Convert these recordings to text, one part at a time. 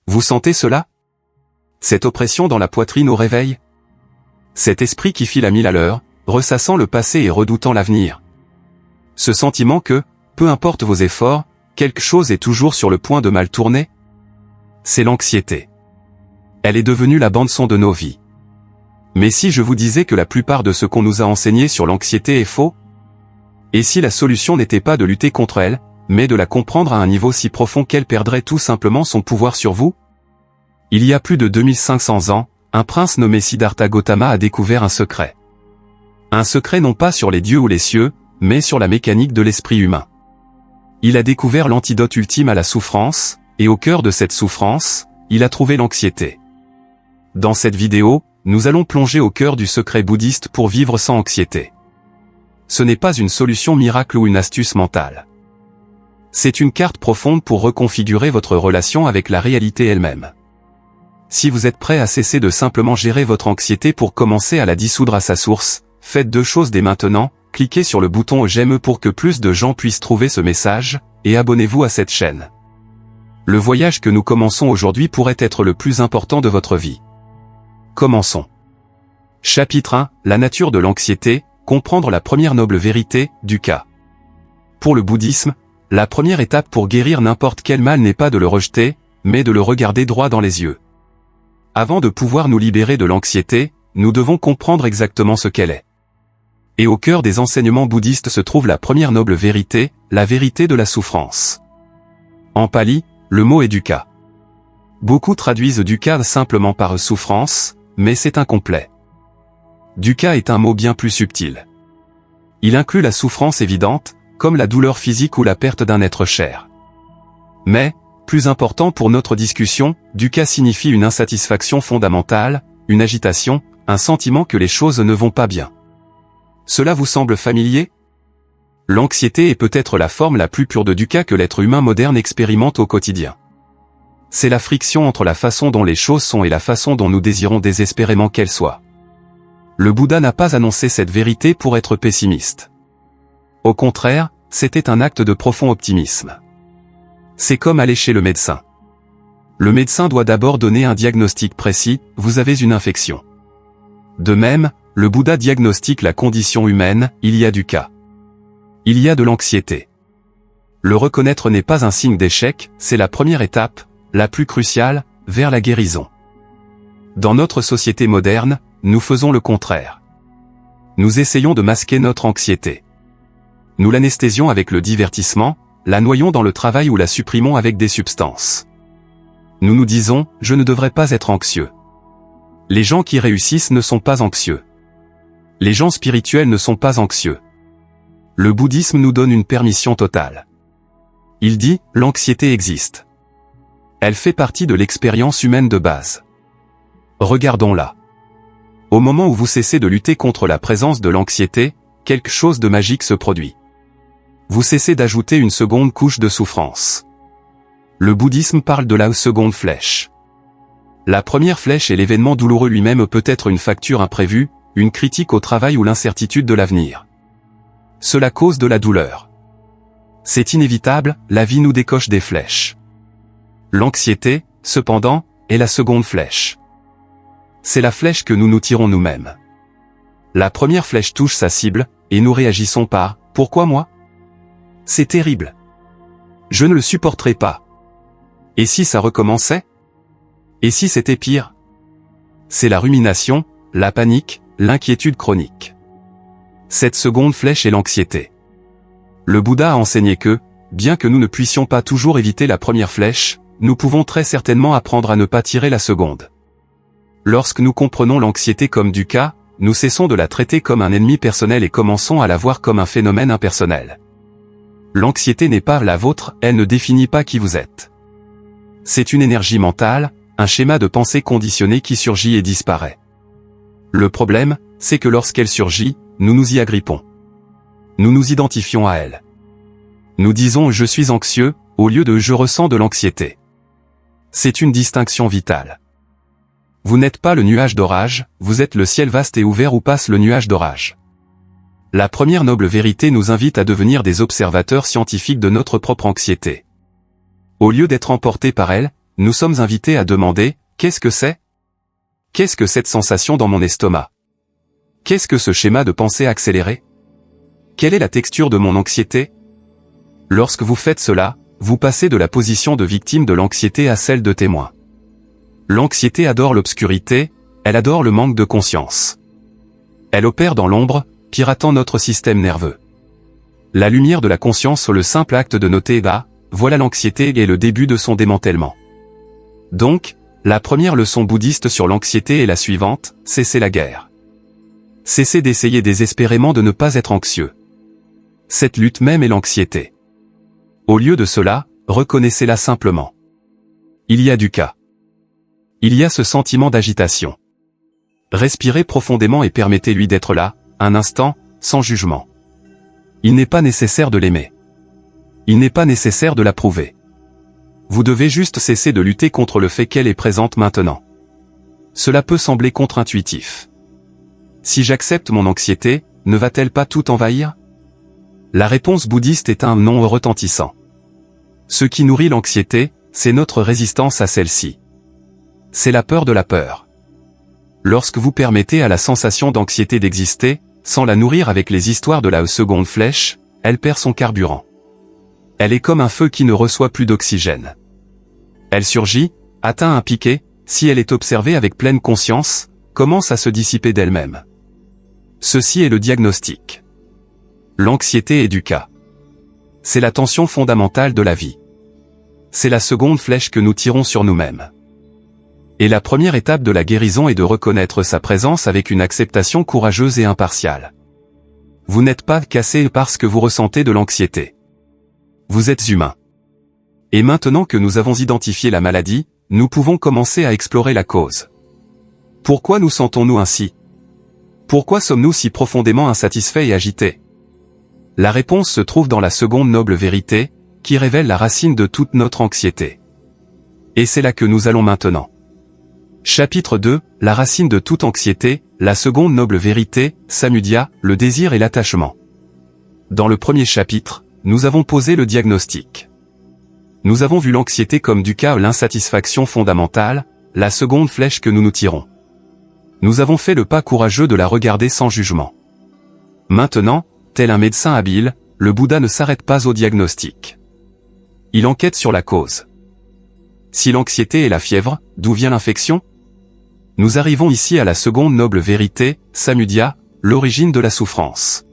Vous sentez cela? Cette oppression dans la poitrine au réveil? Cet esprit qui file à 1000 à l'heure, ressassant le passé et redoutant l'avenir. Ce sentiment que, peu importe vos efforts, quelque chose est toujours sur le point de mal tourner? C'est l'anxiété. Elle est devenue la bande-son de nos vies. Mais si je vous disais que la plupart de ce qu'on nous a enseigné sur l'anxiété est faux? Et si la solution n'était pas de lutter contre elle, mais de la comprendre à un niveau si profond qu'elle perdrait tout simplement son pouvoir sur vous? Il y a plus de 2500 ans, un prince nommé Siddhartha Gautama a découvert un secret. Un secret non pas sur les dieux ou les cieux, mais sur la mécanique de l'esprit humain. Il a découvert l'antidote ultime à la souffrance, et au cœur de cette souffrance, il a trouvé l'anxiété. Dans cette vidéo, nous allons plonger au cœur du secret bouddhiste pour vivre sans anxiété. Ce n'est pas une solution miracle ou une astuce mentale. C'est une carte profonde pour reconfigurer votre relation avec la réalité elle-même. Si vous êtes prêt à cesser de simplement gérer votre anxiété pour commencer à la dissoudre à sa source, faites deux choses dès maintenant, cliquez sur le bouton j'aime pour que plus de gens puissent trouver ce message, et abonnez-vous à cette chaîne. Le voyage que nous commençons aujourd'hui pourrait être le plus important de votre vie. Commençons. Chapitre 1, la nature de l'anxiété, comprendre la première noble vérité, dukkha. Pour le bouddhisme, la première étape pour guérir n'importe quel mal n'est pas de le rejeter, mais de le regarder droit dans les yeux. Avant de pouvoir nous libérer de l'anxiété, nous devons comprendre exactement ce qu'elle est. Et au cœur des enseignements bouddhistes se trouve la première noble vérité, la vérité de la souffrance. En pali, le mot est dukkha. Beaucoup traduisent dukkha simplement par souffrance, mais c'est incomplet. Dukkha est un mot bien plus subtil. Il inclut la souffrance évidente, comme la douleur physique ou la perte d'un être cher. Mais, plus important pour notre discussion, dukkha signifie une insatisfaction fondamentale, une agitation, un sentiment que les choses ne vont pas bien. Cela vous semble familier? L'anxiété est peut-être la forme la plus pure de dukkha que l'être humain moderne expérimente au quotidien. C'est la friction entre la façon dont les choses sont et la façon dont nous désirons désespérément qu'elles soient. Le Bouddha n'a pas annoncé cette vérité pour être pessimiste. Au contraire, c'était un acte de profond optimisme. C'est comme aller chez le médecin. Le médecin doit d'abord donner un diagnostic précis, vous avez une infection. De même, le Bouddha diagnostique la condition humaine, il y a dukkha. Il y a de l'anxiété. Le reconnaître n'est pas un signe d'échec, c'est la première étape, la plus cruciale, vers la guérison. Dans notre société moderne, nous faisons le contraire. Nous essayons de masquer notre anxiété. Nous l'anesthésions avec le divertissement, la noyons dans le travail ou la supprimons avec des substances. Nous nous disons, je ne devrais pas être anxieux. Les gens qui réussissent ne sont pas anxieux. Les gens spirituels ne sont pas anxieux. Le bouddhisme nous donne une permission totale. Il dit, l'anxiété existe. Elle fait partie de l'expérience humaine de base. Regardons-la. Au moment où vous cessez de lutter contre la présence de l'anxiété, quelque chose de magique se produit. Vous cessez d'ajouter une seconde couche de souffrance. Le bouddhisme parle de la seconde flèche. La première flèche est l'événement douloureux lui-même, peut être une facture imprévue, une critique au travail ou l'incertitude de l'avenir. Cela cause de la douleur. C'est inévitable, la vie nous décoche des flèches. L'anxiété, cependant, est la seconde flèche. C'est la flèche que nous nous tirons nous-mêmes. La première flèche touche sa cible, et nous réagissons par « Pourquoi moi ? C'est terrible. Je ne le supporterai pas. Et si ça recommençait ? Et si c'était pire ? » C'est la rumination, la panique, l'inquiétude chronique. Cette seconde flèche est l'anxiété. Le Bouddha a enseigné que, bien que nous ne puissions pas toujours éviter la première flèche, nous pouvons très certainement apprendre à ne pas tirer la seconde. Lorsque nous comprenons l'anxiété comme dukkha, nous cessons de la traiter comme un ennemi personnel et commençons à la voir comme un phénomène impersonnel. L'anxiété n'est pas la vôtre, elle ne définit pas qui vous êtes. C'est une énergie mentale, un schéma de pensée conditionné qui surgit et disparaît. Le problème, c'est que lorsqu'elle surgit, nous nous y agrippons. Nous nous identifions à elle. Nous disons « je suis anxieux » au lieu de « je ressens de l'anxiété ». C'est une distinction vitale. Vous n'êtes pas le nuage d'orage, vous êtes le ciel vaste et ouvert où passe le nuage d'orage. La première noble vérité nous invite à devenir des observateurs scientifiques de notre propre anxiété. Au lieu d'être emportés par elle, nous sommes invités à demander, qu'est-ce que c'est? Qu'est-ce que cette sensation dans mon estomac? Qu'est-ce que ce schéma de pensée accéléré? Quelle est la texture de mon anxiété? Lorsque vous faites cela, vous passez de la position de victime de l'anxiété à celle de témoin. L'anxiété adore l'obscurité, elle adore le manque de conscience. Elle opère dans l'ombre, piratant notre système nerveux. La lumière de la conscience sur le simple acte de noter voilà l'anxiété et le début de son démantèlement. Donc, la première leçon bouddhiste sur l'anxiété est la suivante, cessez la guerre. Cessez d'essayer désespérément de ne pas être anxieux. Cette lutte même est l'anxiété. Au lieu de cela, reconnaissez-la simplement. Il y a du cas. Il y a ce sentiment d'agitation. Respirez profondément et permettez-lui d'être là, un instant, sans jugement. Il n'est pas nécessaire de l'aimer. Il n'est pas nécessaire de l'approuver. Vous devez juste cesser de lutter contre le fait qu'elle est présente maintenant. Cela peut sembler contre-intuitif. Si j'accepte mon anxiété, ne va-t-elle pas tout envahir? La réponse bouddhiste est un non retentissant. Ce qui nourrit l'anxiété, c'est notre résistance à celle-ci. C'est la peur de la peur. Lorsque vous permettez à la sensation d'anxiété d'exister, sans la nourrir avec les histoires de la seconde flèche, elle perd son carburant. Elle est comme un feu qui ne reçoit plus d'oxygène. Elle surgit, atteint un piquet, si elle est observée avec pleine conscience, commence à se dissiper d'elle-même. Ceci est le diagnostic. L'anxiété est du cas. C'est la tension fondamentale de la vie. C'est la seconde flèche que nous tirons sur nous-mêmes. Et la première étape de la guérison est de reconnaître sa présence avec une acceptation courageuse et impartiale. Vous n'êtes pas cassé parce que vous ressentez de l'anxiété. Vous êtes humain. Et maintenant que nous avons identifié la maladie, nous pouvons commencer à explorer la cause. Pourquoi nous sentons-nous ainsi? Pourquoi sommes-nous si profondément insatisfaits et agités? La réponse se trouve dans la seconde noble vérité, qui révèle la racine de toute notre anxiété. Et c'est là que nous allons maintenant. Chapitre 2, la racine de toute anxiété, la seconde noble vérité, Samudya, le désir et l'attachement. Dans le premier chapitre, nous avons posé le diagnostic. Nous avons vu l'anxiété comme du cas l'insatisfaction fondamentale, la seconde flèche que nous nous tirons. Nous avons fait le pas courageux de la regarder sans jugement. Maintenant, tel un médecin habile, le Bouddha ne s'arrête pas au diagnostic. Il enquête sur la cause. Si l'anxiété est la fièvre, d'où vient l'infection? Nous arrivons ici à la seconde noble vérité, Samudya, l'origine de la souffrance.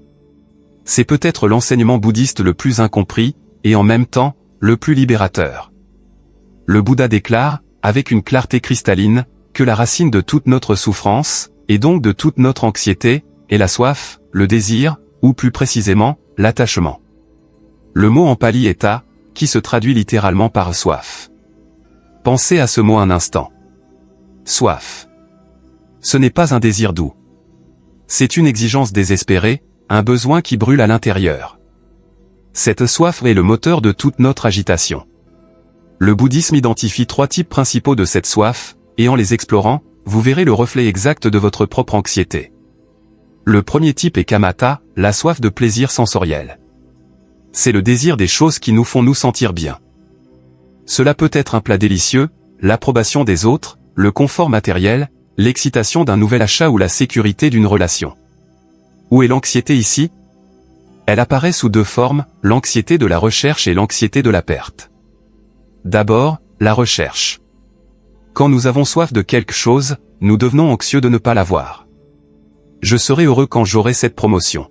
C'est peut-être l'enseignement bouddhiste le plus incompris, et en même temps, le plus libérateur. Le Bouddha déclare, avec une clarté cristalline, que la racine de toute notre souffrance, et donc de toute notre anxiété, est la soif, le désir, ou plus précisément, l'attachement. Le mot en pali est ta, qui se traduit littéralement par soif. Pensez à ce mot un instant. Soif. Ce n'est pas un désir doux. C'est une exigence désespérée, un besoin qui brûle à l'intérieur. Cette soif est le moteur de toute notre agitation. Le bouddhisme identifie 3 types principaux de cette soif, et en les explorant, vous verrez le reflet exact de votre propre anxiété. Le premier type est kamata, la soif de plaisir sensoriel. C'est le désir des choses qui nous font nous sentir bien. Cela peut être un plat délicieux, l'approbation des autres, le confort matériel, l'excitation d'un nouvel achat ou la sécurité d'une relation. Où est l'anxiété ici? Elle apparaît sous 2 formes, l'anxiété de la recherche et l'anxiété de la perte. D'abord, la recherche. Quand nous avons soif de quelque chose, nous devenons anxieux de ne pas l'avoir. Je serai heureux quand j'aurai cette promotion.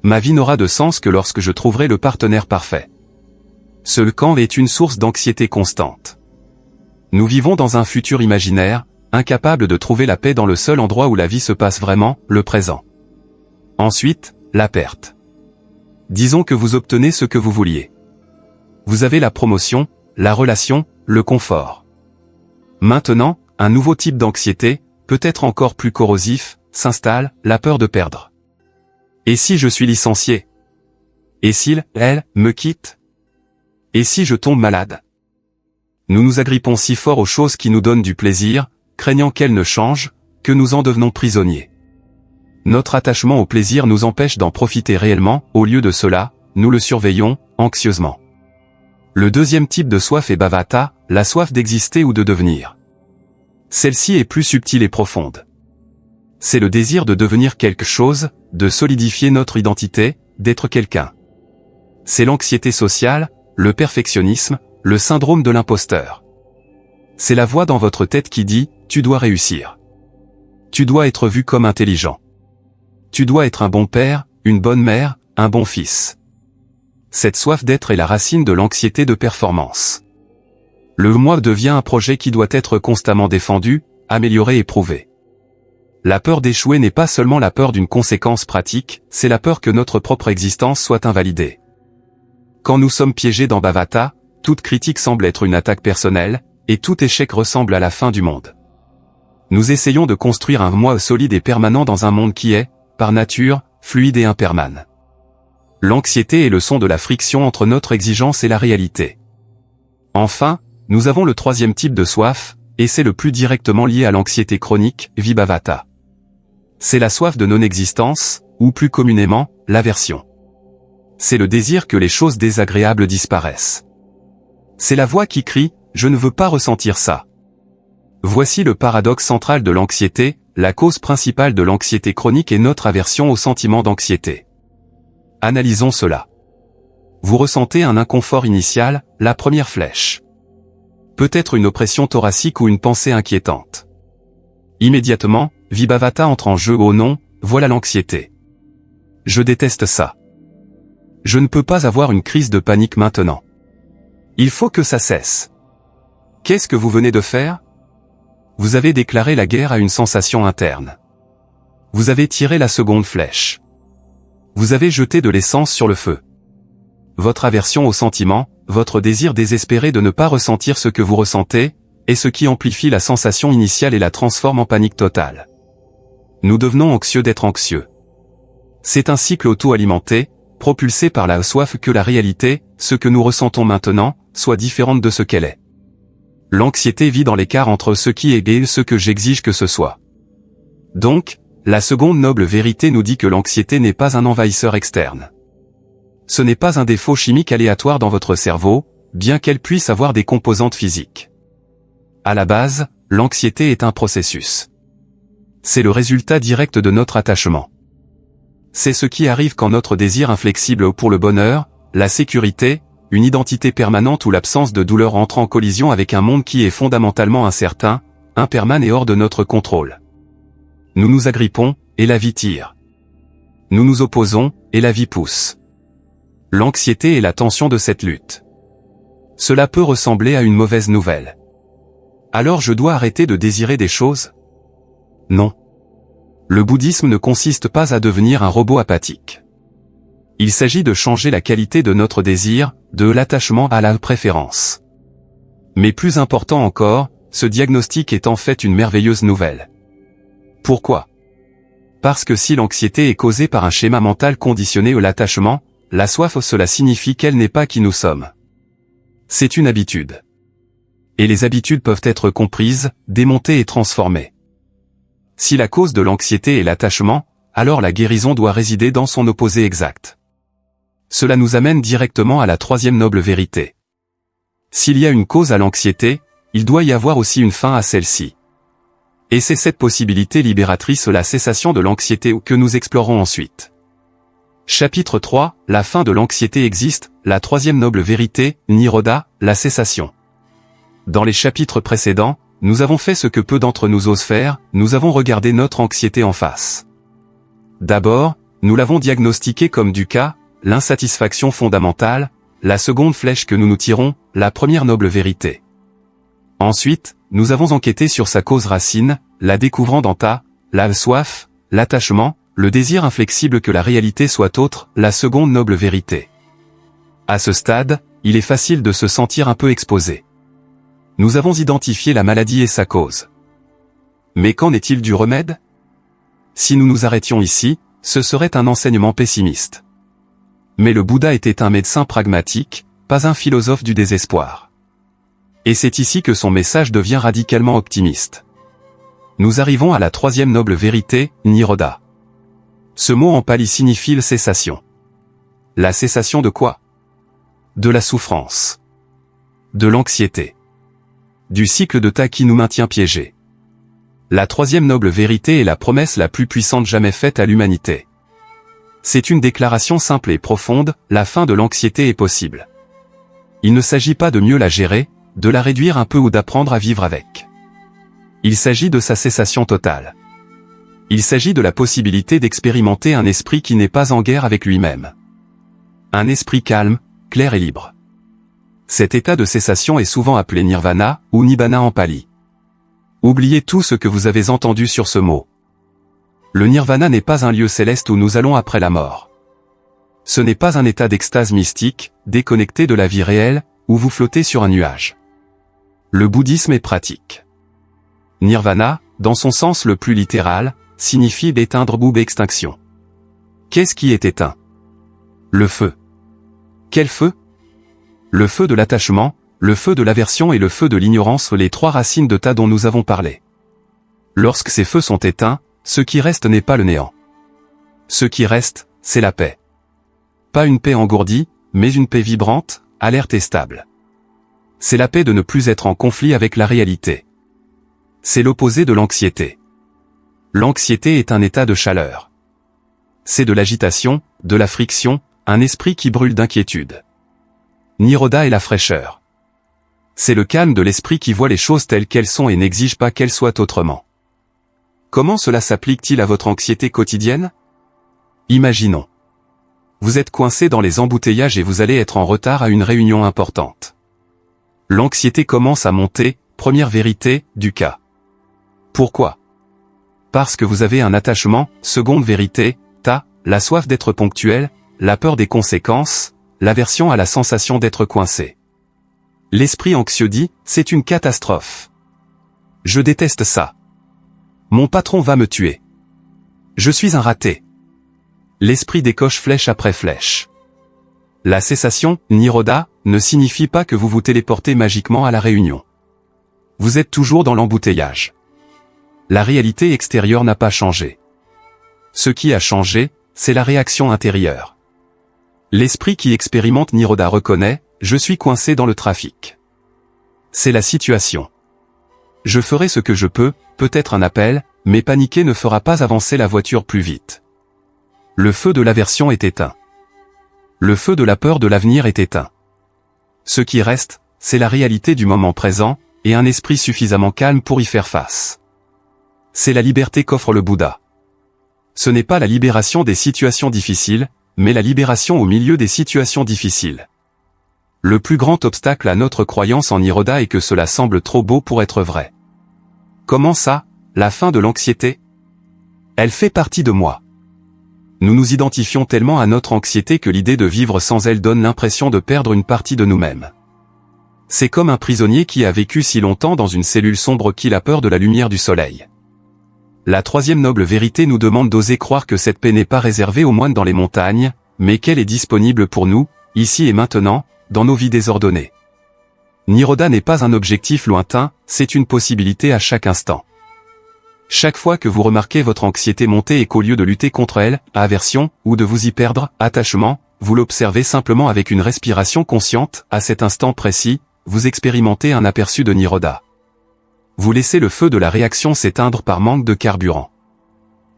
Ma vie n'aura de sens que lorsque je trouverai le partenaire parfait. Ce quand est une source d'anxiété constante. Nous vivons dans un futur imaginaire, incapable de trouver la paix dans le seul endroit où la vie se passe vraiment, le présent. Ensuite, la perte. Disons que vous obtenez ce que vous vouliez. Vous avez la promotion, la relation, le confort. Maintenant, un nouveau type d'anxiété, peut-être encore plus corrosif, s'installe, la peur de perdre. Et si je suis licencié? Et s'il, elle, me quitte? Et si je tombe malade? Nous nous agrippons si fort aux choses qui nous donnent du plaisir, craignant qu'elles ne changent, que nous en devenons prisonniers. Notre attachement au plaisir nous empêche d'en profiter réellement, au lieu de cela, nous le surveillons, anxieusement. Le deuxième type de soif est bhavata, la soif d'exister ou de devenir. Celle-ci est plus subtile et profonde. C'est le désir de devenir quelque chose, de solidifier notre identité, d'être quelqu'un. C'est l'anxiété sociale, le perfectionnisme, le syndrome de l'imposteur. C'est la voix dans votre tête qui dit « Tu dois réussir. Tu dois être vu comme intelligent. Tu dois être un bon père, une bonne mère, un bon fils. » Cette soif d'être est la racine de l'anxiété de performance. Le moi devient un projet qui doit être constamment défendu, amélioré et prouvé. La peur d'échouer n'est pas seulement la peur d'une conséquence pratique, c'est la peur que notre propre existence soit invalidée. Quand nous sommes piégés dans Bhavata, toute critique semble être une attaque personnelle, et tout échec ressemble à la fin du monde. Nous essayons de construire un moi solide et permanent dans un monde qui est, par nature, fluide et impermanent. L'anxiété est le son de la friction entre notre exigence et la réalité. Enfin, nous avons le troisième type de soif, et c'est le plus directement lié à l'anxiété chronique, Vibhavata. C'est la soif de non-existence, ou plus communément, l'aversion. C'est le désir que les choses désagréables disparaissent. C'est la voix qui crie « Je ne veux pas ressentir ça ». Voici le paradoxe central de l'anxiété, la cause principale de l'anxiété chronique est notre aversion au sentiment d'anxiété. Analysons cela. Vous ressentez un inconfort initial, la première flèche. Peut-être une oppression thoracique ou une pensée inquiétante. Immédiatement, Vibhavata entre en jeu. Oh non, voilà l'anxiété. Je déteste ça. Je ne peux pas avoir une crise de panique maintenant. Il faut que ça cesse. Qu'est-ce que vous venez de faire? Vous avez déclaré la guerre à une sensation interne. Vous avez tiré la seconde flèche. Vous avez jeté de l'essence sur le feu. Votre aversion au sentiment, votre désir désespéré de ne pas ressentir ce que vous ressentez, est ce qui amplifie la sensation initiale et la transforme en panique totale. Nous devenons anxieux d'être anxieux. C'est un cycle auto-alimenté, propulsé par la soif que la réalité, ce que nous ressentons maintenant, soit différente de ce qu'elle est. L'anxiété vit dans l'écart entre ce qui est et ce que j'exige que ce soit. Donc, la seconde noble vérité nous dit que l'anxiété n'est pas un envahisseur externe. Ce n'est pas un défaut chimique aléatoire dans votre cerveau, bien qu'elle puisse avoir des composantes physiques. À la base, l'anxiété est un processus. C'est le résultat direct de notre attachement. C'est ce qui arrive quand notre désir inflexible pour le bonheur, la sécurité, une identité permanente ou l'absence de douleur entre en collision avec un monde qui est fondamentalement incertain, impermanent et hors de notre contrôle. Nous nous agrippons, et la vie tire. Nous nous opposons, et la vie pousse. L'anxiété est la tension de cette lutte. Cela peut ressembler à une mauvaise nouvelle. Alors je dois arrêter de désirer des choses? Non. Le bouddhisme ne consiste pas à devenir un robot apathique. Il s'agit de changer la qualité de notre désir, de l'attachement à la préférence. Mais plus important encore, ce diagnostic est en fait une merveilleuse nouvelle. Pourquoi? Parce que si l'anxiété est causée par un schéma mental conditionné à l'attachement, la soif cela signifie qu'elle n'est pas qui nous sommes. C'est une habitude. Et les habitudes peuvent être comprises, démontées et transformées. Si la cause de l'anxiété est l'attachement, alors la guérison doit résider dans son opposé exact. Cela nous amène directement à la troisième noble vérité. S'il y a une cause à l'anxiété, il doit y avoir aussi une fin à celle-ci. Et c'est cette possibilité libératrice, la cessation de l'anxiété, que nous explorons ensuite. Chapitre 3, la fin de l'anxiété existe, la troisième noble vérité, Nirodha, la cessation. Dans les chapitres précédents, nous avons fait ce que peu d'entre nous osent faire, nous avons regardé notre anxiété en face. D'abord, nous l'avons diagnostiquée comme du cas, l'insatisfaction fondamentale, la seconde flèche que nous nous tirons, la première noble vérité. Ensuite, nous avons enquêté sur sa cause racine, la découvrant dans la soif, l'attachement, le désir inflexible que la réalité soit autre, la seconde noble vérité. À ce stade, il est facile de se sentir un peu exposé. Nous avons identifié la maladie et sa cause. Mais qu'en est-il du remède? Si nous nous arrêtions ici, ce serait un enseignement pessimiste. Mais le Bouddha était un médecin pragmatique, pas un philosophe du désespoir. Et c'est ici que son message devient radicalement optimiste. Nous arrivons à la troisième noble vérité, Nirodha. Ce mot en pali signifie cessation. La cessation de quoi? De la souffrance. De l'anxiété. du cycle de ta qui nous maintient piégés. La troisième noble vérité est la promesse la plus puissante jamais faite à l'humanité. C'est une déclaration simple et profonde, la fin de l'anxiété est possible. Il ne s'agit pas de mieux la gérer, de la réduire un peu ou d'apprendre à vivre avec. Il s'agit de sa cessation totale. Il s'agit de la possibilité d'expérimenter un esprit qui n'est pas en guerre avec lui-même. Un esprit calme, clair et libre. Cet état de cessation est souvent appelé nirvana, ou nibbana en pali. Oubliez tout ce que vous avez entendu sur ce mot. Le nirvana n'est pas un lieu céleste où nous allons après la mort. Ce n'est pas un état d'extase mystique, déconnecté de la vie réelle, où vous flottez sur un nuage. Le bouddhisme est pratique. Nirvana, dans son sens le plus littéral, signifie d'éteindre ou extinction. Qu'est-ce qui est éteint? Le feu. Quel feu? Le feu de l'attachement, le feu de l'aversion et le feu de l'ignorance, les trois racines de ta dont nous avons parlé. Lorsque ces feux sont éteints, ce qui reste n'est pas le néant. Ce qui reste, c'est la paix. Pas une paix engourdie, mais une paix vibrante, alerte et stable. C'est la paix de ne plus être en conflit avec la réalité. C'est l'opposé de l'anxiété. L'anxiété est un état de chaleur. C'est de l'agitation, de la friction, un esprit qui brûle d'inquiétude. Niroda est la fraîcheur. C'est le calme de l'esprit qui voit les choses telles qu'elles sont et n'exige pas qu'elles soient autrement. Comment cela s'applique-t-il à votre anxiété quotidienne? Imaginons. Vous êtes coincé dans les embouteillages et vous allez être en retard à une réunion importante. L'anxiété commence à monter, première vérité, du cas. Pourquoi? Parce que vous avez un attachement, seconde vérité, la soif d'être ponctuel, la peur des conséquences, l'aversion à la sensation d'être coincé. L'esprit anxieux dit, c'est une catastrophe. Je déteste ça. Mon patron va me tuer. Je suis un raté. L'esprit décoche flèche après flèche. La cessation, niroda, ne signifie pas que vous vous téléportez magiquement à la réunion. Vous êtes toujours dans l'embouteillage. La réalité extérieure n'a pas changé. Ce qui a changé, c'est la réaction intérieure. L'esprit qui expérimente niroda reconnaît, je suis coincé dans le trafic. C'est la situation. Je ferai ce que je peux, peut-être un appel, mais paniquer ne fera pas avancer la voiture plus vite. Le feu de l'aversion est éteint. Le feu de la peur de l'avenir est éteint. Ce qui reste, c'est la réalité du moment présent, et un esprit suffisamment calme pour y faire face. C'est la liberté qu'offre le Bouddha. Ce n'est pas la libération des situations difficiles, mais la libération au milieu des situations difficiles. Le plus grand obstacle à notre croyance en Niroda est que cela semble trop beau pour être vrai. Comment ça, la fin de l'anxiété? Elle fait partie de moi. Nous nous identifions tellement à notre anxiété que l'idée de vivre sans elle donne l'impression de perdre une partie de nous-mêmes. C'est comme un prisonnier qui a vécu si longtemps dans une cellule sombre qu'il a peur de la lumière du soleil. La troisième noble vérité nous demande d'oser croire que cette paix n'est pas réservée aux moines dans les montagnes, mais qu'elle est disponible pour nous, ici et maintenant, dans nos vies désordonnées. Niroda n'est pas un objectif lointain, c'est une possibilité à chaque instant. Chaque fois que vous remarquez votre anxiété monter et qu'au lieu de lutter contre elle, aversion, ou de vous y perdre, attachement, vous l'observez simplement avec une respiration consciente, à cet instant précis, vous expérimentez un aperçu de Niroda. Vous laissez le feu de la réaction s'éteindre par manque de carburant.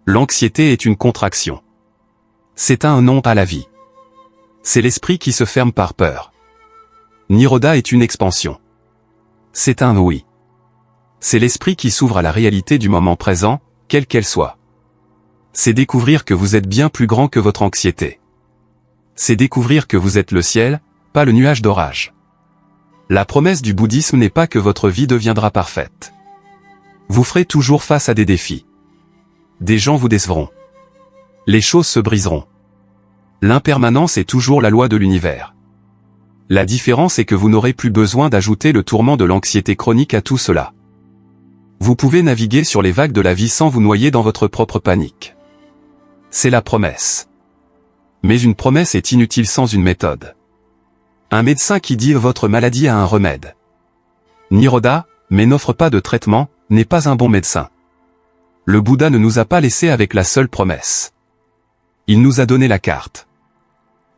L'anxiété est une contraction. C'est un non à la vie. C'est l'esprit qui se ferme par peur. Niroda est une expansion. C'est un oui. C'est l'esprit qui s'ouvre à la réalité du moment présent, quelle qu'elle soit. C'est découvrir que vous êtes bien plus grand que votre anxiété. C'est découvrir que vous êtes le ciel, pas le nuage d'orage. La promesse du bouddhisme n'est pas que votre vie deviendra parfaite. Vous ferez toujours face à des défis. Des gens vous décevront. Les choses se briseront. L'impermanence est toujours la loi de l'univers. La différence est que vous n'aurez plus besoin d'ajouter le tourment de l'anxiété chronique à tout cela. Vous pouvez naviguer sur les vagues de la vie sans vous noyer dans votre propre panique. C'est la promesse. Mais une promesse est inutile sans une méthode. Un médecin qui dit votre maladie a un remède. Niroda, mais n'offre pas de traitement, n'est pas un bon médecin. Le Bouddha ne nous a pas laissé avec la seule promesse. Il nous a donné la carte.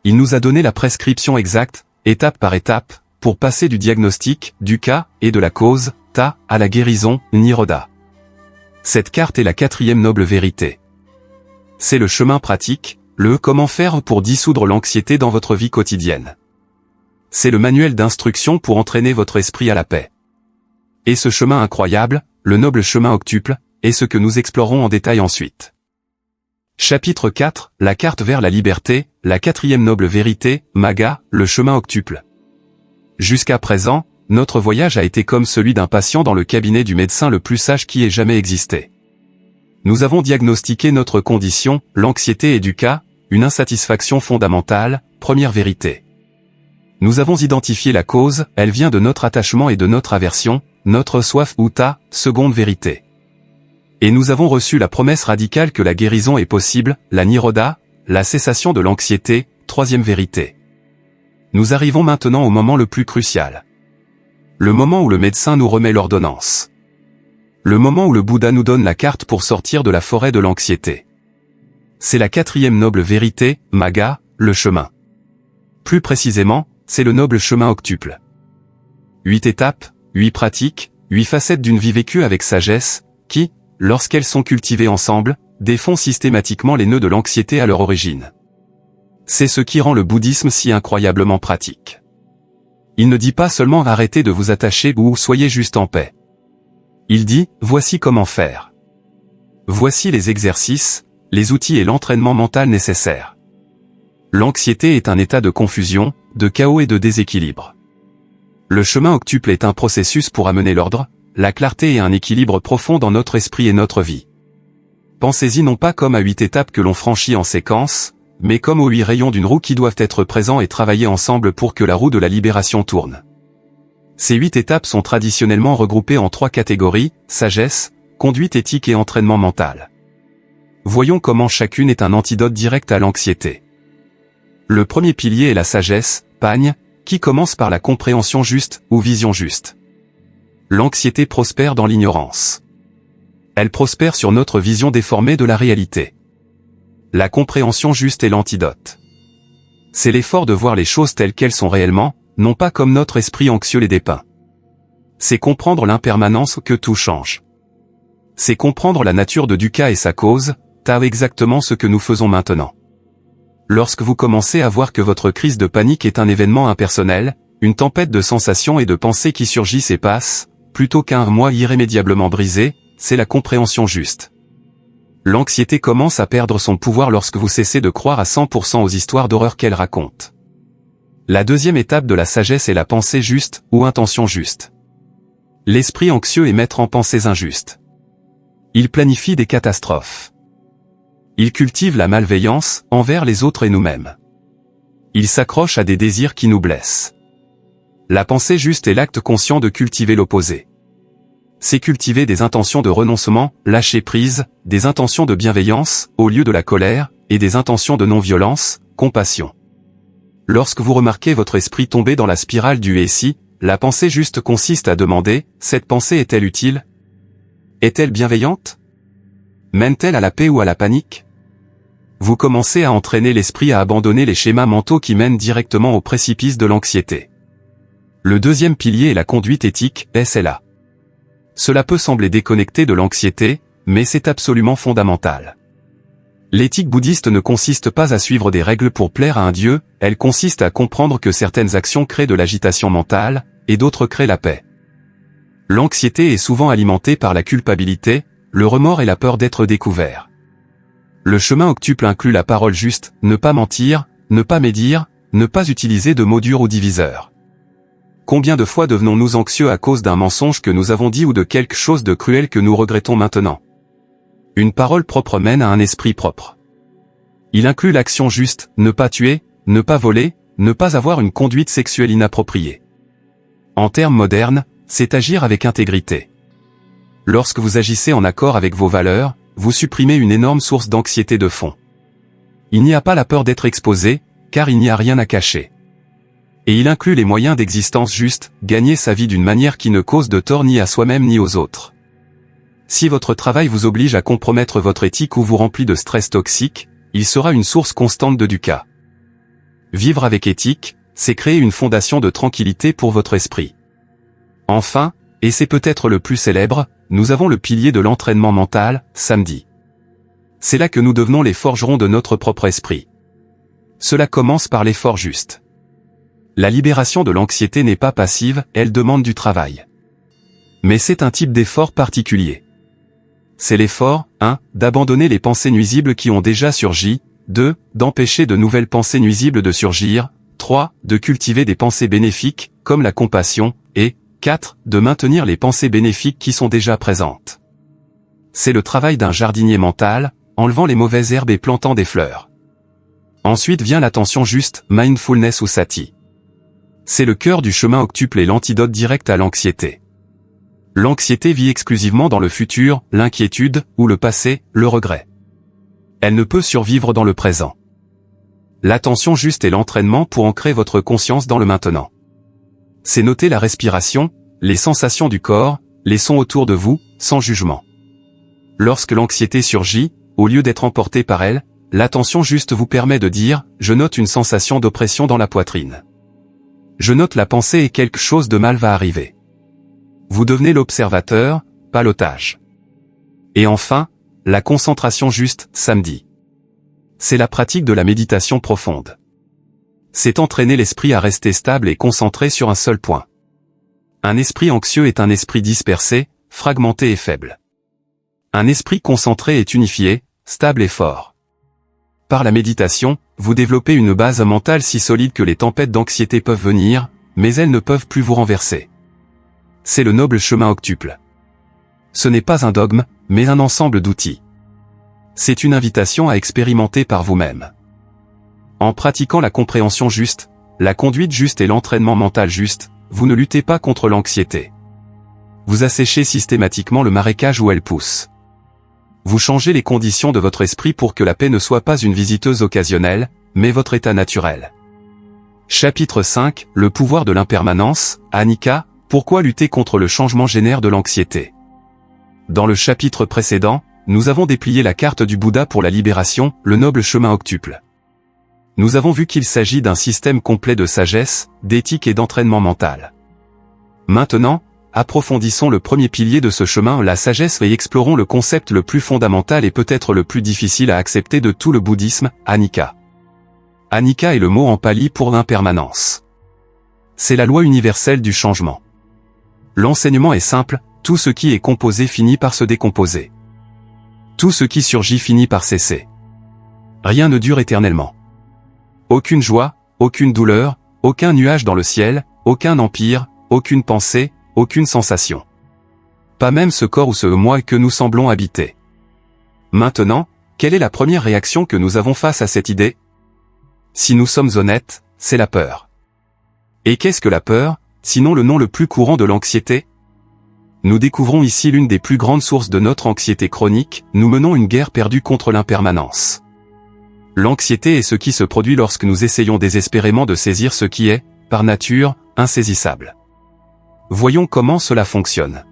Il nous a donné la prescription exacte, étape par étape, pour passer du diagnostic, dukkha, et de la cause, ta, à la guérison, nirodha. Cette carte est la 4e noble vérité. C'est le chemin pratique, le comment faire pour dissoudre l'anxiété dans votre vie quotidienne. C'est le manuel d'instruction pour entraîner votre esprit à la paix. Et ce chemin incroyable, le noble chemin octuple, est ce que nous explorons en détail ensuite. Chapitre 4, la carte vers la liberté, la 4e noble vérité, Magga, le chemin octuple. Jusqu'à présent, notre voyage a été comme celui d'un patient dans le cabinet du médecin le plus sage qui ait jamais existé. Nous avons diagnostiqué notre condition, l'anxiété et dukkha, une insatisfaction fondamentale, première vérité. Nous avons identifié la cause, elle vient de notre attachement et de notre aversion, notre soif ou ta, seconde vérité. Et nous avons reçu la promesse radicale que la guérison est possible, la nirodha, la cessation de l'anxiété, troisième vérité. Nous arrivons maintenant au moment le plus crucial. Le moment où le médecin nous remet l'ordonnance. Le moment où le Bouddha nous donne la carte pour sortir de la forêt de l'anxiété. C'est la 4e noble vérité, Magga, le chemin. Plus précisément, c'est le noble chemin octuple. 8 étapes, 8 pratiques, 8 facettes d'une vie vécue avec sagesse, qui, lorsqu'elles sont cultivées ensemble, défont systématiquement les nœuds de l'anxiété à leur origine. C'est ce qui rend le bouddhisme si incroyablement pratique. Il ne dit pas seulement arrêtez de vous attacher ou soyez juste en paix. Il dit, voici comment faire. Voici les exercices, les outils et l'entraînement mental nécessaires. L'anxiété est un état de confusion, de chaos et de déséquilibre. Le chemin octuple est un processus pour amener l'ordre, la clarté et un équilibre profond dans notre esprit et notre vie. Pensez-y non pas comme à 8 étapes que l'on franchit en séquence, mais comme aux 8 rayons d'une roue qui doivent être présents et travailler ensemble pour que la roue de la libération tourne. Ces 8 étapes sont traditionnellement regroupées en 3 catégories, sagesse, conduite éthique et entraînement mental. Voyons comment chacune est un antidote direct à l'anxiété. Le premier pilier est la sagesse, pagne, qui commence par la compréhension juste, ou vision juste. L'anxiété prospère dans l'ignorance. Elle prospère sur notre vision déformée de la réalité. La compréhension juste est l'antidote. C'est l'effort de voir les choses telles qu'elles sont réellement, non pas comme notre esprit anxieux les dépeint. C'est comprendre l'impermanence que tout change. C'est comprendre la nature de dukkha et sa cause, ta exactement ce que nous faisons maintenant. Lorsque vous commencez à voir que votre crise de panique est un événement impersonnel, une tempête de sensations et de pensées qui surgissent et passent, plutôt qu'un moi irrémédiablement brisé, c'est la compréhension juste. L'anxiété commence à perdre son pouvoir lorsque vous cessez de croire à 100% aux histoires d'horreur qu'elle raconte. La deuxième étape de la sagesse est la pensée juste, ou intention juste. L'esprit anxieux est maître en pensées injustes. Il planifie des catastrophes. Il cultive la malveillance, envers les autres et nous-mêmes. Il s'accroche à des désirs qui nous blessent. La pensée juste est l'acte conscient de cultiver l'opposé. C'est cultiver des intentions de renoncement, lâcher prise, des intentions de bienveillance, au lieu de la colère, et des intentions de non-violence, compassion. Lorsque vous remarquez votre esprit tomber dans la spirale du « et si », la pensée juste consiste à demander, cette pensée est-elle utile? Est-elle bienveillante? Mène-t-elle à la paix ou à la panique? Vous commencez à entraîner l'esprit à abandonner les schémas mentaux qui mènent directement au précipice de l'anxiété. Le deuxième pilier est la conduite éthique, SLA. Cela peut sembler déconnecté de l'anxiété, mais c'est absolument fondamental. L'éthique bouddhiste ne consiste pas à suivre des règles pour plaire à un dieu, elle consiste à comprendre que certaines actions créent de l'agitation mentale, et d'autres créent la paix. L'anxiété est souvent alimentée par la culpabilité, le remords et la peur d'être découvert. Le chemin octuple inclut la parole juste, ne pas mentir, ne pas médire, ne pas utiliser de mots durs ou diviseurs. Combien de fois devenons-nous anxieux à cause d'un mensonge que nous avons dit ou de quelque chose de cruel que nous regrettons maintenant? Une parole propre mène à un esprit propre. Il inclut l'action juste, ne pas tuer, ne pas voler, ne pas avoir une conduite sexuelle inappropriée. En termes modernes, c'est agir avec intégrité. Lorsque vous agissez en accord avec vos valeurs, vous supprimez une énorme source d'anxiété de fond. Il n'y a pas la peur d'être exposé, car il n'y a rien à cacher. Et il inclut les moyens d'existence justes, gagner sa vie d'une manière qui ne cause de tort ni à soi-même ni aux autres. Si votre travail vous oblige à compromettre votre éthique ou vous remplit de stress toxique, il sera une source constante de dukkha. Vivre avec éthique, c'est créer une fondation de tranquillité pour votre esprit. Enfin, et c'est peut-être le plus célèbre, nous avons le pilier de l'entraînement mental, samedi. C'est là que nous devenons les forgerons de notre propre esprit. Cela commence par l'effort juste. La libération de l'anxiété n'est pas passive, elle demande du travail. Mais c'est un type d'effort particulier. C'est l'effort, 1, d'abandonner les pensées nuisibles qui ont déjà surgi, 2, d'empêcher de nouvelles pensées nuisibles de surgir, 3, de cultiver des pensées bénéfiques, comme la compassion, et 4, de maintenir les pensées bénéfiques qui sont déjà présentes. C'est le travail d'un jardinier mental, enlevant les mauvaises herbes et plantant des fleurs. Ensuite vient l'attention juste, mindfulness ou sati. C'est le cœur du chemin octuple et l'antidote direct à l'anxiété. L'anxiété vit exclusivement dans le futur, l'inquiétude, ou le passé, le regret. Elle ne peut survivre dans le présent. L'attention juste est l'entraînement pour ancrer votre conscience dans le maintenant. C'est noter la respiration, les sensations du corps, les sons autour de vous, sans jugement. Lorsque l'anxiété surgit, au lieu d'être emporté par elle, l'attention juste vous permet de dire « Je note une sensation d'oppression dans la poitrine. Je note la pensée et quelque chose de mal va arriver. » Vous devenez l'observateur, pas l'otage. Et enfin, la concentration juste, samedi. C'est la pratique de la méditation profonde. C'est entraîner l'esprit à rester stable et concentré sur un seul point. Un esprit anxieux est un esprit dispersé, fragmenté et faible. Un esprit concentré est unifié, stable et fort. Par la méditation, vous développez une base mentale si solide que les tempêtes d'anxiété peuvent venir, mais elles ne peuvent plus vous renverser. C'est le noble chemin octuple. Ce n'est pas un dogme, mais un ensemble d'outils. C'est une invitation à expérimenter par vous-même. En pratiquant la compréhension juste, la conduite juste et l'entraînement mental juste, vous ne luttez pas contre l'anxiété. Vous asséchez systématiquement le marécage où elle pousse. Vous changez les conditions de votre esprit pour que la paix ne soit pas une visiteuse occasionnelle, mais votre état naturel. Chapitre 5, le pouvoir de l'impermanence, Anicca, pourquoi lutter contre le changement génère de l'anxiété. Dans le chapitre précédent, nous avons déplié la carte du Bouddha pour la libération, le noble chemin octuple. Nous avons vu qu'il s'agit d'un système complet de sagesse, d'éthique et d'entraînement mental. Maintenant, approfondissons le premier pilier de ce chemin, la sagesse, et explorons le concept le plus fondamental et peut-être le plus difficile à accepter de tout le bouddhisme, Anicca. Anicca est le mot en pali pour l'impermanence. C'est la loi universelle du changement. L'enseignement est simple, tout ce qui est composé finit par se décomposer. Tout ce qui surgit finit par cesser. Rien ne dure éternellement. Aucune joie, aucune douleur, aucun nuage dans le ciel, aucun empire, aucune pensée, aucune sensation. Pas même ce corps ou ce moi que nous semblons habiter. Maintenant, quelle est la première réaction que nous avons face à cette idée? Si nous sommes honnêtes, c'est la peur. Et qu'est-ce que la peur, sinon le nom le plus courant de l'anxiété? Nous découvrons ici l'une des plus grandes sources de notre anxiété chronique, nous menons une guerre perdue contre l'impermanence. L'anxiété est ce qui se produit lorsque nous essayons désespérément de saisir ce qui est, par nature, insaisissable. Voyons comment cela fonctionne.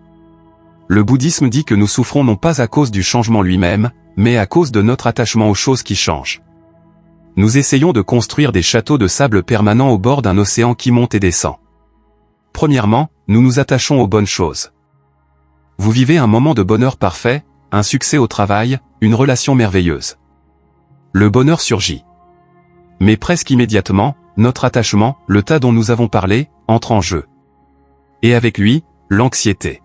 Le bouddhisme dit que nous souffrons non pas à cause du changement lui-même, mais à cause de notre attachement aux choses qui changent. Nous essayons de construire des châteaux de sable permanents au bord d'un océan qui monte et descend. Premièrement, nous nous attachons aux bonnes choses. Vous vivez un moment de bonheur parfait, un succès au travail, une relation merveilleuse. Le bonheur surgit. Mais presque immédiatement, notre attachement, le tas dont nous avons parlé, entre en jeu. Et avec lui, l'anxiété.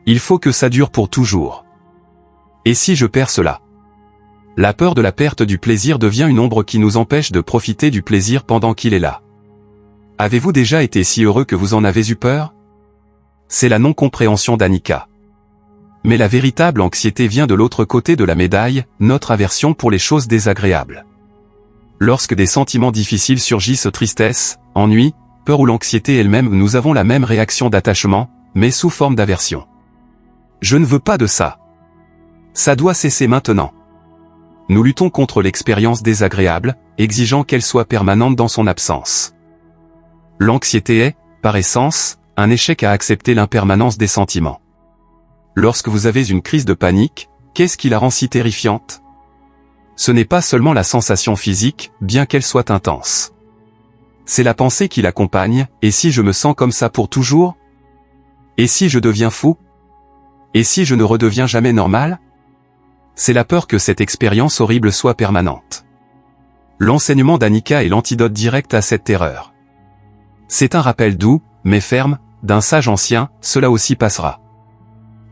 Il faut que ça dure pour toujours. Et si je perds cela? La peur de la perte du plaisir devient une ombre qui nous empêche de profiter du plaisir pendant qu'il est là. Avez-vous déjà été si heureux que vous en avez eu peur? C'est la non-compréhension d'Anicca. Mais la véritable anxiété vient de l'autre côté de la médaille, notre aversion pour les choses désagréables. Lorsque des sentiments difficiles surgissent, tristesse, ennui, peur ou l'anxiété elle-même, nous avons la même réaction d'attachement, mais sous forme d'aversion. Je ne veux pas de ça. Ça doit cesser maintenant. Nous luttons contre l'expérience désagréable, exigeant qu'elle soit permanente dans son absence. L'anxiété est, par essence, un échec à accepter l'impermanence des sentiments. Lorsque vous avez une crise de panique, qu'est-ce qui la rend si terrifiante? Ce n'est pas seulement la sensation physique, bien qu'elle soit intense. C'est la pensée qui l'accompagne, et si je me sens comme ça pour toujours? Et si je deviens fou? Et si je ne redeviens jamais normal? C'est la peur que cette expérience horrible soit permanente. L'enseignement d'Annika est l'antidote direct à cette terreur. C'est un rappel doux, mais ferme, d'un sage ancien, cela aussi passera.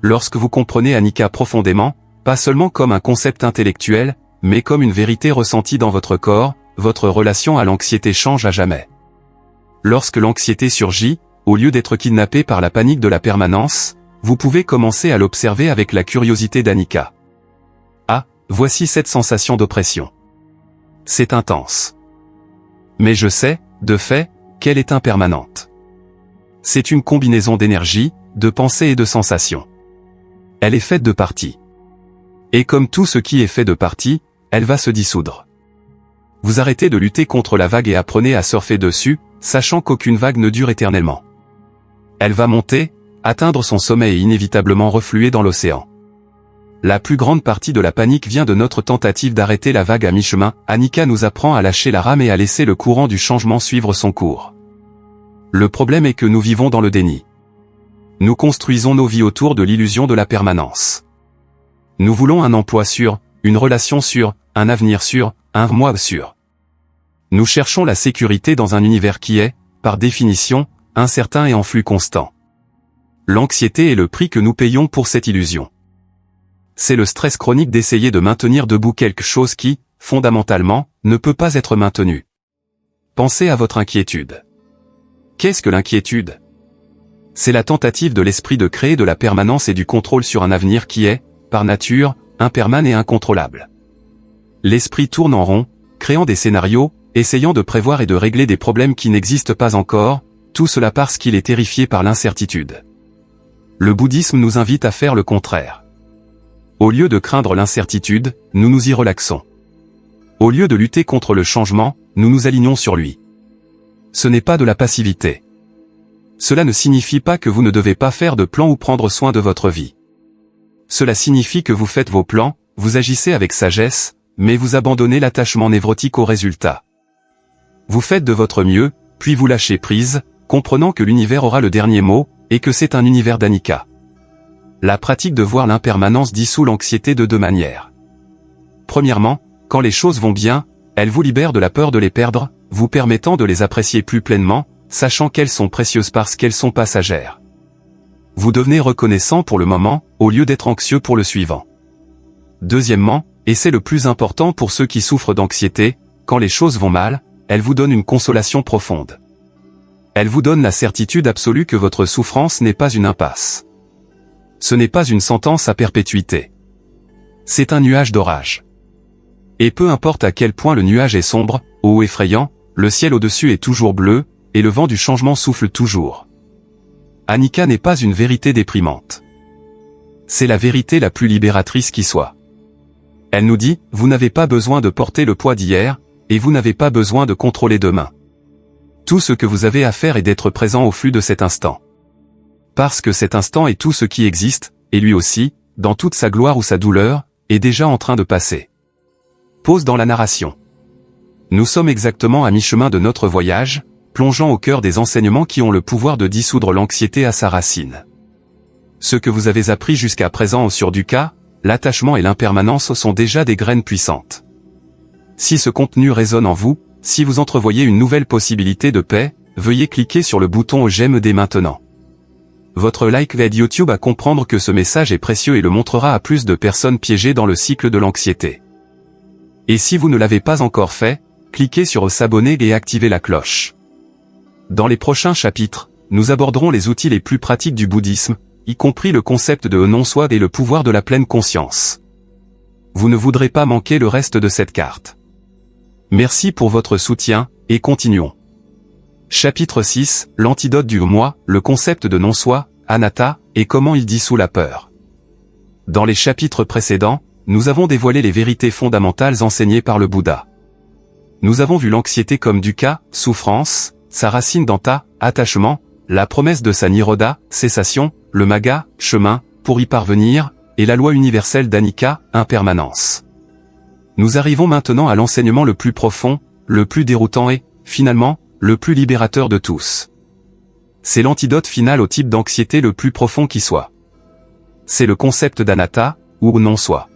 Lorsque vous comprenez Annika profondément, pas seulement comme un concept intellectuel, mais comme une vérité ressentie dans votre corps, votre relation à l'anxiété change à jamais. Lorsque l'anxiété surgit, au lieu d'être kidnappé par la panique de la permanence, vous pouvez commencer à l'observer avec la curiosité d'Annika. Ah, voici cette sensation d'oppression. C'est intense. Mais je sais, de fait, qu'elle est impermanente. C'est une combinaison d'énergie, de pensée et de sensations. Elle est faite de parties. Et comme tout ce qui est fait de parties, elle va se dissoudre. Vous arrêtez de lutter contre la vague et apprenez à surfer dessus, sachant qu'aucune vague ne dure éternellement. Elle va monter, atteindre son sommet et inévitablement refluer dans l'océan. La plus grande partie de la panique vient de notre tentative d'arrêter la vague à mi-chemin. Annika nous apprend à lâcher la rame et à laisser le courant du changement suivre son cours. Le problème est que nous vivons dans le déni. Nous construisons nos vies autour de l'illusion de la permanence. Nous voulons un emploi sûr, une relation sûre, un avenir sûr, un moi sûr. Nous cherchons la sécurité dans un univers qui est, par définition, incertain et en flux constant. L'anxiété est le prix que nous payons pour cette illusion. C'est le stress chronique d'essayer de maintenir debout quelque chose qui, fondamentalement, ne peut pas être maintenu. Pensez à votre inquiétude. Qu'est-ce que l'inquiétude? C'est la tentative de l'esprit de créer de la permanence et du contrôle sur un avenir qui est, par nature, impermanent et incontrôlable. L'esprit tourne en rond, créant des scénarios, essayant de prévoir et de régler des problèmes qui n'existent pas encore, tout cela parce qu'il est terrifié par l'incertitude. Le bouddhisme nous invite à faire le contraire. Au lieu de craindre l'incertitude, nous nous y relaxons. Au lieu de lutter contre le changement, nous nous alignons sur lui. Ce n'est pas de la passivité. Cela ne signifie pas que vous ne devez pas faire de plan ou prendre soin de votre vie. Cela signifie que vous faites vos plans, vous agissez avec sagesse, mais vous abandonnez l'attachement névrotique au résultat. Vous faites de votre mieux, puis vous lâchez prise, comprenant que l'univers aura le dernier mot, et que c'est un univers d'Annika. La pratique de voir l'impermanence dissout l'anxiété de deux manières. Premièrement, quand les choses vont bien, elle vous libère de la peur de les perdre, vous permettant de les apprécier plus pleinement, sachant qu'elles sont précieuses parce qu'elles sont passagères. Vous devenez reconnaissant pour le moment, au lieu d'être anxieux pour le suivant. Deuxièmement, et c'est le plus important pour ceux qui souffrent d'anxiété, quand les choses vont mal, elle vous donne une consolation profonde. Elle vous donne la certitude absolue que votre souffrance n'est pas une impasse. Ce n'est pas une sentence à perpétuité. C'est un nuage d'orage. Et peu importe à quel point le nuage est sombre, haut effrayant, le ciel au-dessus est toujours bleu, et le vent du changement souffle toujours. Annika n'est pas une vérité déprimante. C'est la vérité la plus libératrice qui soit. Elle nous dit, vous n'avez pas besoin de porter le poids d'hier, et vous n'avez pas besoin de contrôler demain. Tout ce que vous avez à faire est d'être présent au flux de cet instant. Parce que cet instant est tout ce qui existe, et lui aussi, dans toute sa gloire ou sa douleur, est déjà en train de passer. Pause dans la narration. Nous sommes exactement à mi-chemin de notre voyage, plongeant au cœur des enseignements qui ont le pouvoir de dissoudre l'anxiété à sa racine. Ce que vous avez appris jusqu'à présent sur Dukkha, l'attachement et l'impermanence sont déjà des graines puissantes. Si ce contenu résonne en vous, si vous entrevoyez une nouvelle possibilité de paix, veuillez cliquer sur le bouton j'aime dès maintenant. Votre like aide YouTube à comprendre que ce message est précieux et le montrera à plus de personnes piégées dans le cycle de l'anxiété. Et si vous ne l'avez pas encore fait, cliquez sur s'abonner et activez la cloche. Dans les prochains chapitres, nous aborderons les outils les plus pratiques du bouddhisme, y compris le concept de non-soi et le pouvoir de la pleine conscience. Vous ne voudrez pas manquer le reste de cette carte. Merci pour votre soutien, et continuons. Chapitre 6, l'antidote du moi, le concept de non-soi, anatta, et comment il dissout la peur. Dans les chapitres précédents, nous avons dévoilé les vérités fondamentales enseignées par le Bouddha. Nous avons vu l'anxiété comme dukkha, souffrance, sa racine dans ta, attachement, la promesse de sa nirodha, cessation, le magga, chemin, pour y parvenir, et la loi universelle d'Annika, impermanence. Nous arrivons maintenant à l'enseignement le plus profond, le plus déroutant et, finalement, le plus libérateur de tous. C'est l'antidote final au type d'anxiété le plus profond qui soit. C'est le concept d'anatta, ou non-soi.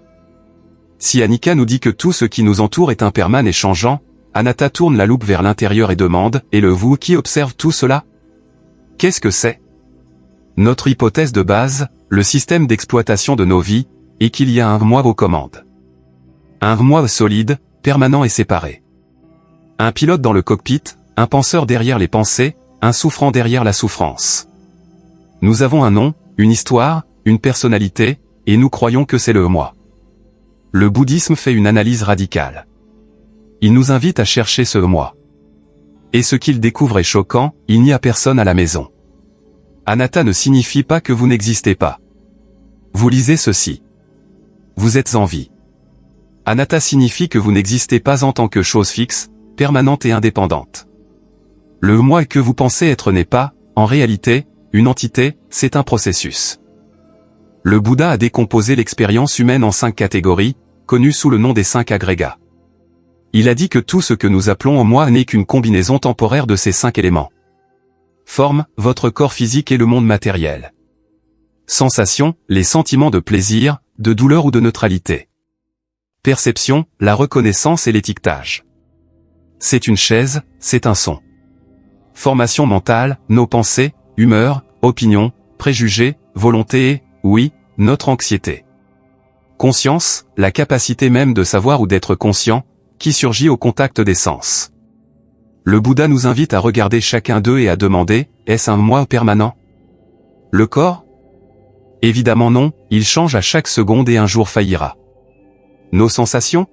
Si Anika nous dit que tout ce qui nous entoure est impermanent et changeant, anatta tourne la loupe vers l'intérieur et demande, et le vous qui observe tout cela? Qu'est-ce que c'est? Notre hypothèse de base, le système d'exploitation de nos vies, est qu'il y a un moi aux commandes. Un moi solide, permanent et séparé. Un pilote dans le cockpit, un penseur derrière les pensées, un souffrant derrière la souffrance. Nous avons un nom, une histoire, une personnalité, et nous croyons que c'est le moi. Le bouddhisme fait une analyse radicale. Il nous invite à chercher ce moi. Et ce qu'il découvre est choquant, il n'y a personne à la maison. Anatta ne signifie pas que vous n'existez pas. Vous lisez ceci. Vous êtes en vie. Anatta signifie que vous n'existez pas en tant que chose fixe, permanente et indépendante. Le moi que vous pensez être n'est pas, en réalité, une entité, c'est un processus. Le Bouddha a décomposé l'expérience humaine en 5 catégories, connues sous le nom des 5 agrégats. Il a dit que tout ce que nous appelons moi n'est qu'une combinaison temporaire de ces 5 éléments. Forme, votre corps physique et le monde matériel. Sensation, les sentiments de plaisir, de douleur ou de neutralité. Perception, la reconnaissance et l'étiquetage. C'est une chaise, c'est un son. Formation mentale, nos pensées, humeurs, opinions, préjugés, volonté et, oui, notre anxiété. Conscience, la capacité même de savoir ou d'être conscient, qui surgit au contact des sens. Le Bouddha nous invite à regarder chacun d'eux et à demander, est-ce un moi permanent? Le corps? Évidemment non, il change à chaque seconde et un jour faillira. Nos sensations?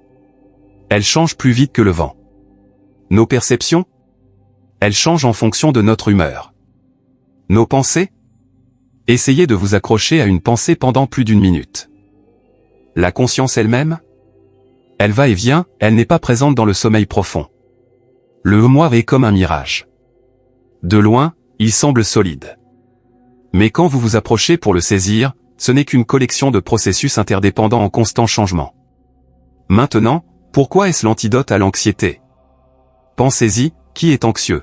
Elles changent plus vite que le vent. Nos perceptions? Elles changent en fonction de notre humeur. Nos pensées? Essayez de vous accrocher à une pensée pendant plus d'1 minute. La conscience elle-même? Elle va et vient, elle n'est pas présente dans le sommeil profond. Le moi est comme un mirage. De loin, il semble solide. Mais quand vous vous approchez pour le saisir, ce n'est qu'une collection de processus interdépendants en constant changement. Maintenant, pourquoi est-ce l'antidote à l'anxiété? Pensez-y, qui est anxieux?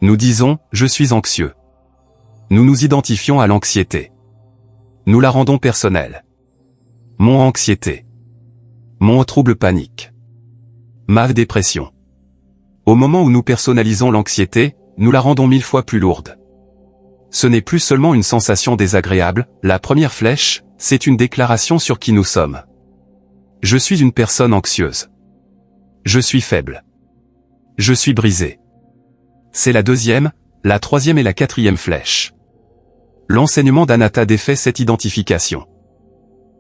Nous disons, je suis anxieux. Nous nous identifions à l'anxiété. Nous la rendons personnelle. Mon anxiété. Mon trouble panique. Ma dépression. Au moment où nous personnalisons l'anxiété, nous la rendons 1000 fois plus lourde. Ce n'est plus seulement une sensation désagréable, la première flèche, c'est une déclaration sur qui nous sommes. Je suis une personne anxieuse. Je suis faible. Je suis brisé. C'est la deuxième, la troisième et la quatrième flèche. L'enseignement d'Anatta défait cette identification.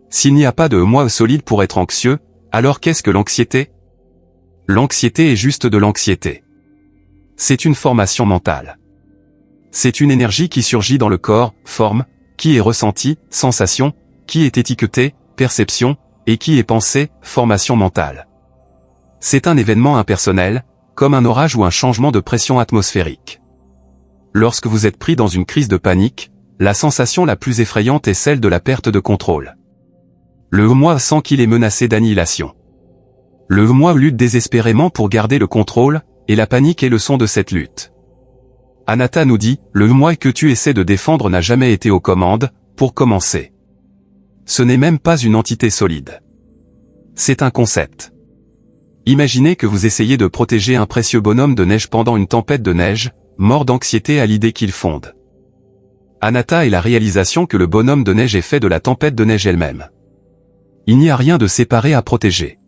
S'il n'y a pas de moi solide pour être anxieux, alors qu'est-ce que l'anxiété? L'anxiété est juste de l'anxiété. C'est une formation mentale. C'est une énergie qui surgit dans le corps, forme, qui est ressentie, sensation, qui est étiquetée, perception, et qui est pensée, formation mentale. C'est un événement impersonnel, comme un orage ou un changement de pression atmosphérique. Lorsque vous êtes pris dans une crise de panique, la sensation la plus effrayante est celle de la perte de contrôle. Le moi sent qu'il est menacé d'annihilation. Le moi lutte désespérément pour garder le contrôle, et la panique est le son de cette lutte. Anatta nous dit, le moi que tu essaies de défendre n'a jamais été aux commandes, pour commencer. Ce n'est même pas une entité solide. C'est un concept. Imaginez que vous essayez de protéger un précieux bonhomme de neige pendant une tempête de neige, mort d'anxiété à l'idée qu'il fonde. Anatta est la réalisation que le bonhomme de neige est fait de la tempête de neige elle-même. Il n'y a rien de séparé à protéger.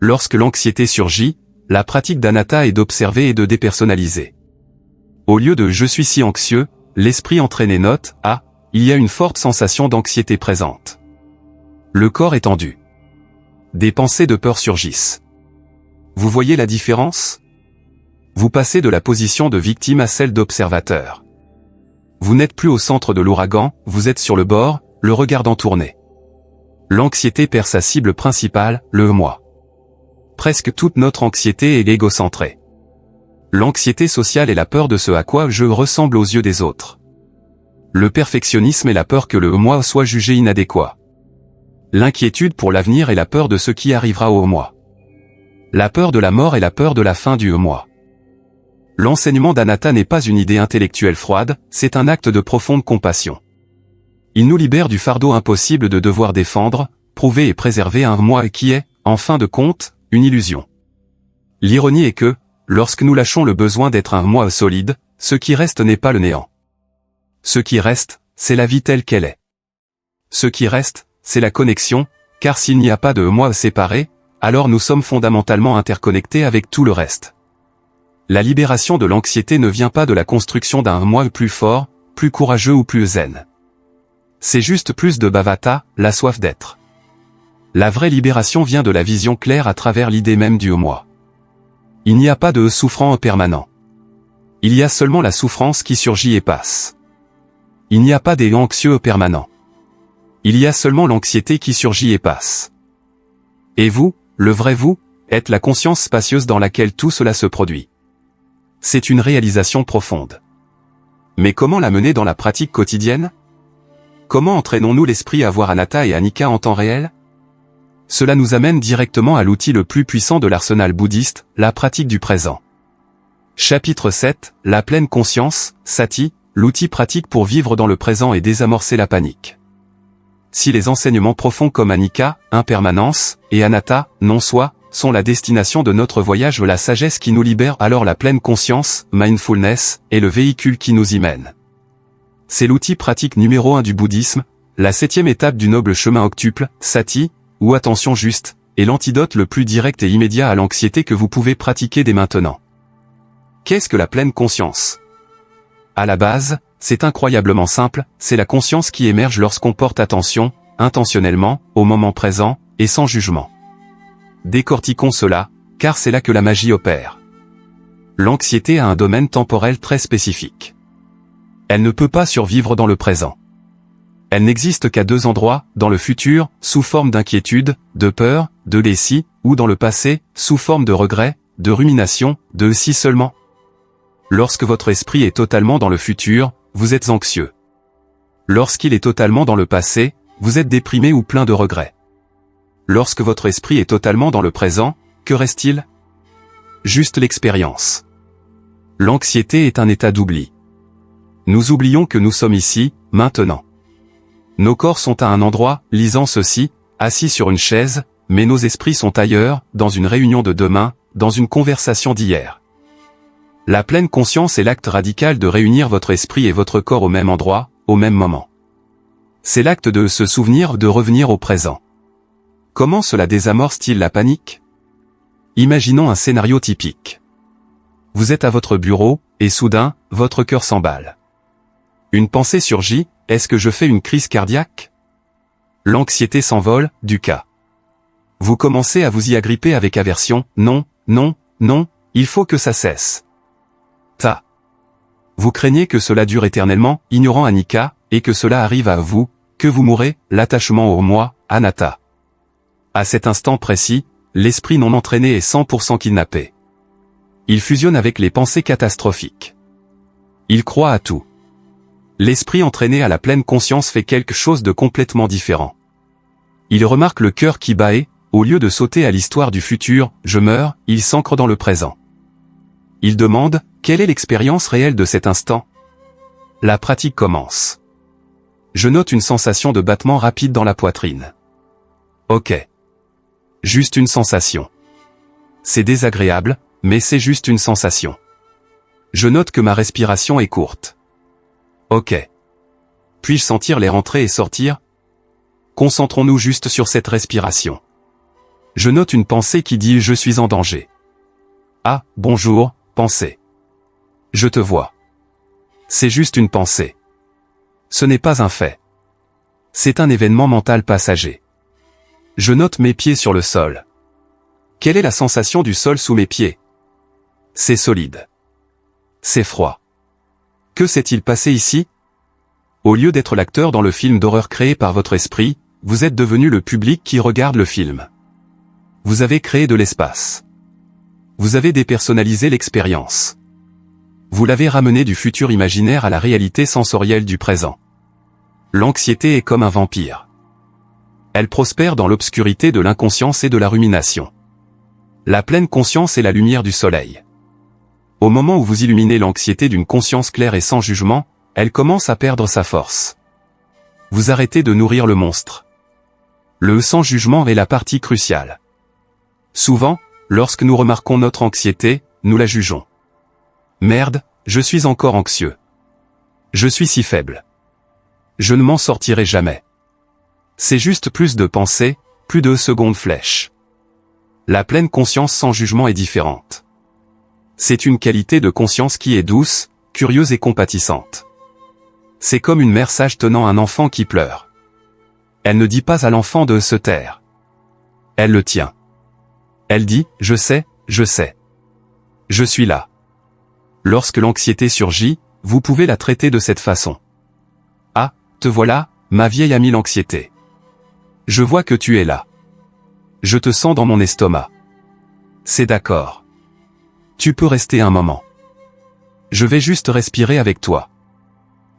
Lorsque l'anxiété surgit, la pratique d'Anatta est d'observer et de dépersonnaliser. Au lieu de « je suis si anxieux », l'esprit entraîné note « ah, il y a une forte sensation d'anxiété présente ». Le corps est tendu. Des pensées de peur surgissent. Vous voyez la différence? Vous passez de la position de victime à celle d'observateur. Vous n'êtes plus au centre de l'ouragan, vous êtes sur le bord, le regardant tourner. L'anxiété perd sa cible principale, le moi. Presque toute notre anxiété est égocentrée. L'anxiété sociale est la peur de ce à quoi je ressemble aux yeux des autres. Le perfectionnisme est la peur que le moi soit jugé inadéquat. L'inquiétude pour l'avenir est la peur de ce qui arrivera au moi. La peur de la mort est la peur de la fin du moi. L'enseignement d'Anatta n'est pas une idée intellectuelle froide, c'est un acte de profonde compassion. Il nous libère du fardeau impossible de devoir défendre, prouver et préserver un moi qui est, en fin de compte, une illusion. L'ironie est que, lorsque nous lâchons le besoin d'être un moi solide, ce qui reste n'est pas le néant. Ce qui reste, c'est la vie telle qu'elle est. Ce qui reste, c'est la connexion, car s'il n'y a pas de moi séparé, alors nous sommes fondamentalement interconnectés avec tout le reste. La libération de l'anxiété ne vient pas de la construction d'un moi plus fort, plus courageux ou plus zen. C'est juste plus de bhavata, la soif d'être. La vraie libération vient de la vision claire à travers l'idée même du moi. Il n'y a pas de souffrant permanent. Il y a seulement la souffrance qui surgit et passe. Il n'y a pas des anxieux permanents. Il y a seulement l'anxiété qui surgit et passe. Et vous, le vrai vous, êtes la conscience spacieuse dans laquelle tout cela se produit. C'est une réalisation profonde. Mais comment la mener dans la pratique quotidienne? Comment entraînons-nous l'esprit à voir Anatta et Anicca en temps réel? Cela nous amène directement à l'outil le plus puissant de l'arsenal bouddhiste, la pratique du présent. Chapitre 7, la pleine conscience, Sati, l'outil pratique pour vivre dans le présent et désamorcer la panique. Si les enseignements profonds comme Anicca, impermanence, et Anatta, non-soi, sont la destination de notre voyage vers la sagesse qui nous libère, alors la pleine conscience, mindfulness, est le véhicule qui nous y mène. C'est l'outil pratique numéro 1 du bouddhisme, la 7e étape du noble chemin octuple, Sati, ou attention juste, est l'antidote le plus direct et immédiat à l'anxiété que vous pouvez pratiquer dès maintenant. Qu'est-ce que la pleine conscience? À la base, c'est incroyablement simple, c'est la conscience qui émerge lorsqu'on porte attention, intentionnellement, au moment présent, et sans jugement. Décortiquons cela, car c'est là que la magie opère. L'anxiété a un domaine temporel très spécifique. Elle ne peut pas survivre dans le présent. Elle n'existe qu'à deux endroits, dans le futur, sous forme d'inquiétude, de peur, de décis, ou dans le passé, sous forme de regret, de rumination, de si seulement. Lorsque votre esprit est totalement dans le futur, vous êtes anxieux. Lorsqu'il est totalement dans le passé, vous êtes déprimé ou plein de regrets. Lorsque votre esprit est totalement dans le présent, que reste-t-il? Juste l'expérience. L'anxiété est un état d'oubli. Nous oublions que nous sommes ici, maintenant. Nos corps sont à un endroit, lisant ceci, assis sur une chaise, mais nos esprits sont ailleurs, dans une réunion de demain, dans une conversation d'hier. La pleine conscience est l'acte radical de réunir votre esprit et votre corps au même endroit, au même moment. C'est l'acte de se souvenir de revenir au présent. Comment cela désamorce-t-il la panique? Imaginons un scénario typique. Vous êtes à votre bureau, et soudain, votre cœur s'emballe. Une pensée surgit, est-ce que je fais une crise cardiaque? L'anxiété s'envole, du cas. Vous commencez à vous y agripper avec aversion, non, non, non, il faut que ça cesse. Vous craignez que cela dure éternellement, ignorant Anicca, et que cela arrive à vous, que vous mourrez, l'attachement au moi, Anatta. À cet instant précis, l'esprit non entraîné est 100% kidnappé. Il fusionne avec les pensées catastrophiques. Il croit à tout. L'esprit entraîné à la pleine conscience fait quelque chose de complètement différent. Il remarque le cœur qui bat et, au lieu de sauter à l'histoire du futur, je meurs, il s'ancre dans le présent. Il demande, quelle est l'expérience réelle de cet instant? La pratique commence. Je note une sensation de battement rapide dans la poitrine. Ok. Juste une sensation. C'est désagréable, mais c'est juste une sensation. Je note que ma respiration est courte. Ok. Puis-je sentir l'air entrer et sortir? Concentrons-nous juste sur cette respiration. Je note une pensée qui dit « Je suis en danger ». Ah, bonjour, pensée. Je te vois. C'est juste une pensée. Ce n'est pas un fait. C'est un événement mental passager. Je note mes pieds sur le sol. Quelle est la sensation du sol sous mes pieds? C'est solide. C'est froid. Que s'est-il passé ici? Au lieu d'être l'acteur dans le film d'horreur créé par votre esprit, vous êtes devenu le public qui regarde le film. Vous avez créé de l'espace. Vous avez dépersonnalisé l'expérience. Vous l'avez ramené du futur imaginaire à la réalité sensorielle du présent. L'anxiété est comme un vampire. Elle prospère dans l'obscurité de l'inconscience et de la rumination. La pleine conscience est la lumière du soleil. Au moment où vous illuminez l'anxiété d'une conscience claire et sans jugement, elle commence à perdre sa force. Vous arrêtez de nourrir le monstre. Le sans jugement est la partie cruciale. Souvent, lorsque nous remarquons notre anxiété, nous la jugeons. Merde, je suis encore anxieux. Je suis si faible. Je ne m'en sortirai jamais. C'est juste plus de pensées, plus de secondes flèches. La pleine conscience sans jugement est différente. C'est une qualité de conscience qui est douce, curieuse et compatissante. C'est comme une mère sage tenant un enfant qui pleure. Elle ne dit pas à l'enfant de se taire. Elle le tient. Elle dit « Je sais, je sais. Je suis là ». Lorsque l'anxiété surgit, vous pouvez la traiter de cette façon. « Ah, te voilà, ma vieille amie l'anxiété. Je vois que tu es là. Je te sens dans mon estomac. C'est d'accord. Tu peux rester un moment. Je vais juste respirer avec toi. »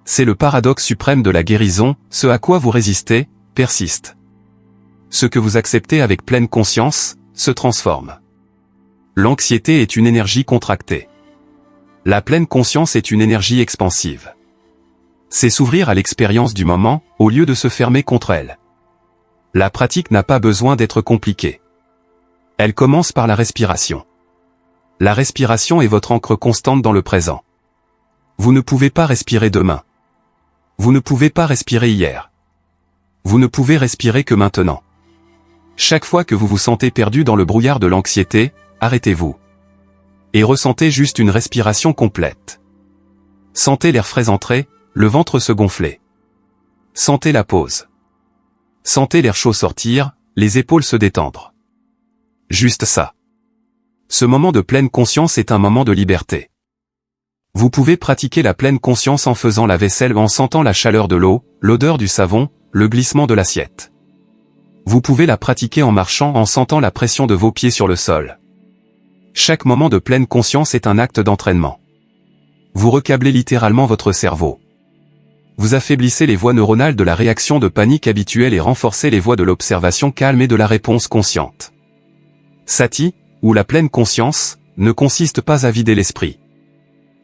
C'est le paradoxe suprême de la guérison, ce à quoi vous résistez, persiste. Ce que vous acceptez avec pleine conscience, se transforme. L'anxiété est une énergie contractée. La pleine conscience est une énergie expansive. C'est s'ouvrir à l'expérience du moment, au lieu de se fermer contre elle. La pratique n'a pas besoin d'être compliquée. Elle commence par la respiration. La respiration est votre ancre constante dans le présent. Vous ne pouvez pas respirer demain. Vous ne pouvez pas respirer hier. Vous ne pouvez respirer que maintenant. Chaque fois que vous vous sentez perdu dans le brouillard de l'anxiété, arrêtez-vous. Et ressentez juste une respiration complète. Sentez l'air frais entrer, le ventre se gonfler. Sentez la pause. Sentez l'air chaud sortir, les épaules se détendre. Juste ça. Ce moment de pleine conscience est un moment de liberté. Vous pouvez pratiquer la pleine conscience en faisant la vaisselle, en sentant la chaleur de l'eau, l'odeur du savon, le glissement de l'assiette. Vous pouvez la pratiquer en marchant, en sentant la pression de vos pieds sur le sol. Chaque moment de pleine conscience est un acte d'entraînement. Vous recablez littéralement votre cerveau. Vous affaiblissez les voies neuronales de la réaction de panique habituelle et renforcez les voies de l'observation calme et de la réponse consciente. Sati, ou la pleine conscience, ne consiste pas à vider l'esprit.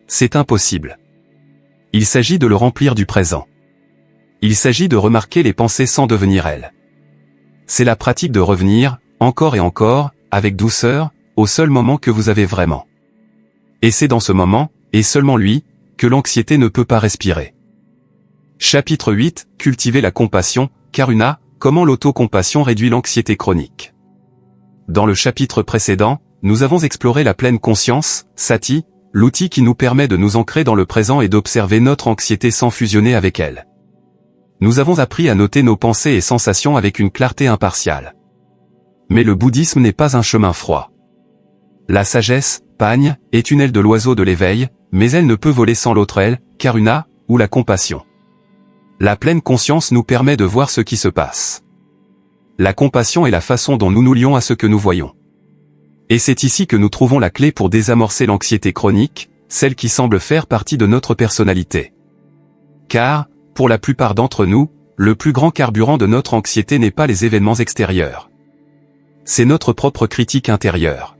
C'est impossible. Il s'agit de le remplir du présent. Il s'agit de remarquer les pensées sans devenir elles. C'est la pratique de revenir, encore et encore, avec douceur, au seul moment que vous avez vraiment. Et c'est dans ce moment, et seulement lui, que l'anxiété ne peut pas respirer. Chapitre 8, Cultiver la compassion, Karuna, comment l'autocompassion réduit l'anxiété chronique. Dans le chapitre précédent, nous avons exploré la pleine conscience, Sati, l'outil qui nous permet de nous ancrer dans le présent et d'observer notre anxiété sans fusionner avec elle. Nous avons appris à noter nos pensées et sensations avec une clarté impartiale. Mais le bouddhisme n'est pas un chemin froid. La sagesse, pagne, est une aile de l'oiseau de l'éveil, mais elle ne peut voler sans l'autre aile, Karuna, ou la compassion. La pleine conscience nous permet de voir ce qui se passe. La compassion est la façon dont nous nous lions à ce que nous voyons. Et c'est ici que nous trouvons la clé pour désamorcer l'anxiété chronique, celle qui semble faire partie de notre personnalité. Car, pour la plupart d'entre nous, le plus grand carburant de notre anxiété n'est pas les événements extérieurs. C'est notre propre critique intérieure.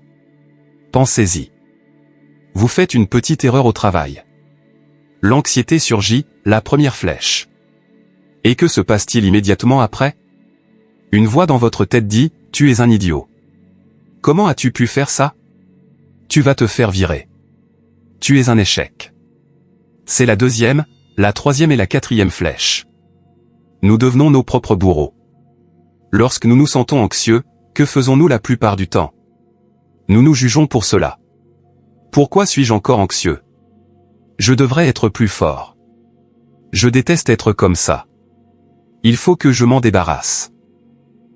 Pensez-y. Vous faites une petite erreur au travail. L'anxiété surgit, la première flèche. Et que se passe-t-il immédiatement après? Une voix dans votre tête dit, « Tu es un idiot. Comment as-tu pu faire ça? Tu vas te faire virer. Tu es un échec. » C'est la deuxième, la troisième et la quatrième flèche. Nous devenons nos propres bourreaux. Lorsque nous nous sentons anxieux, que faisons-nous la plupart du temps? Nous nous jugeons pour cela. Pourquoi suis-je encore anxieux? Je devrais être plus fort. Je déteste être comme ça. Il faut que je m'en débarrasse.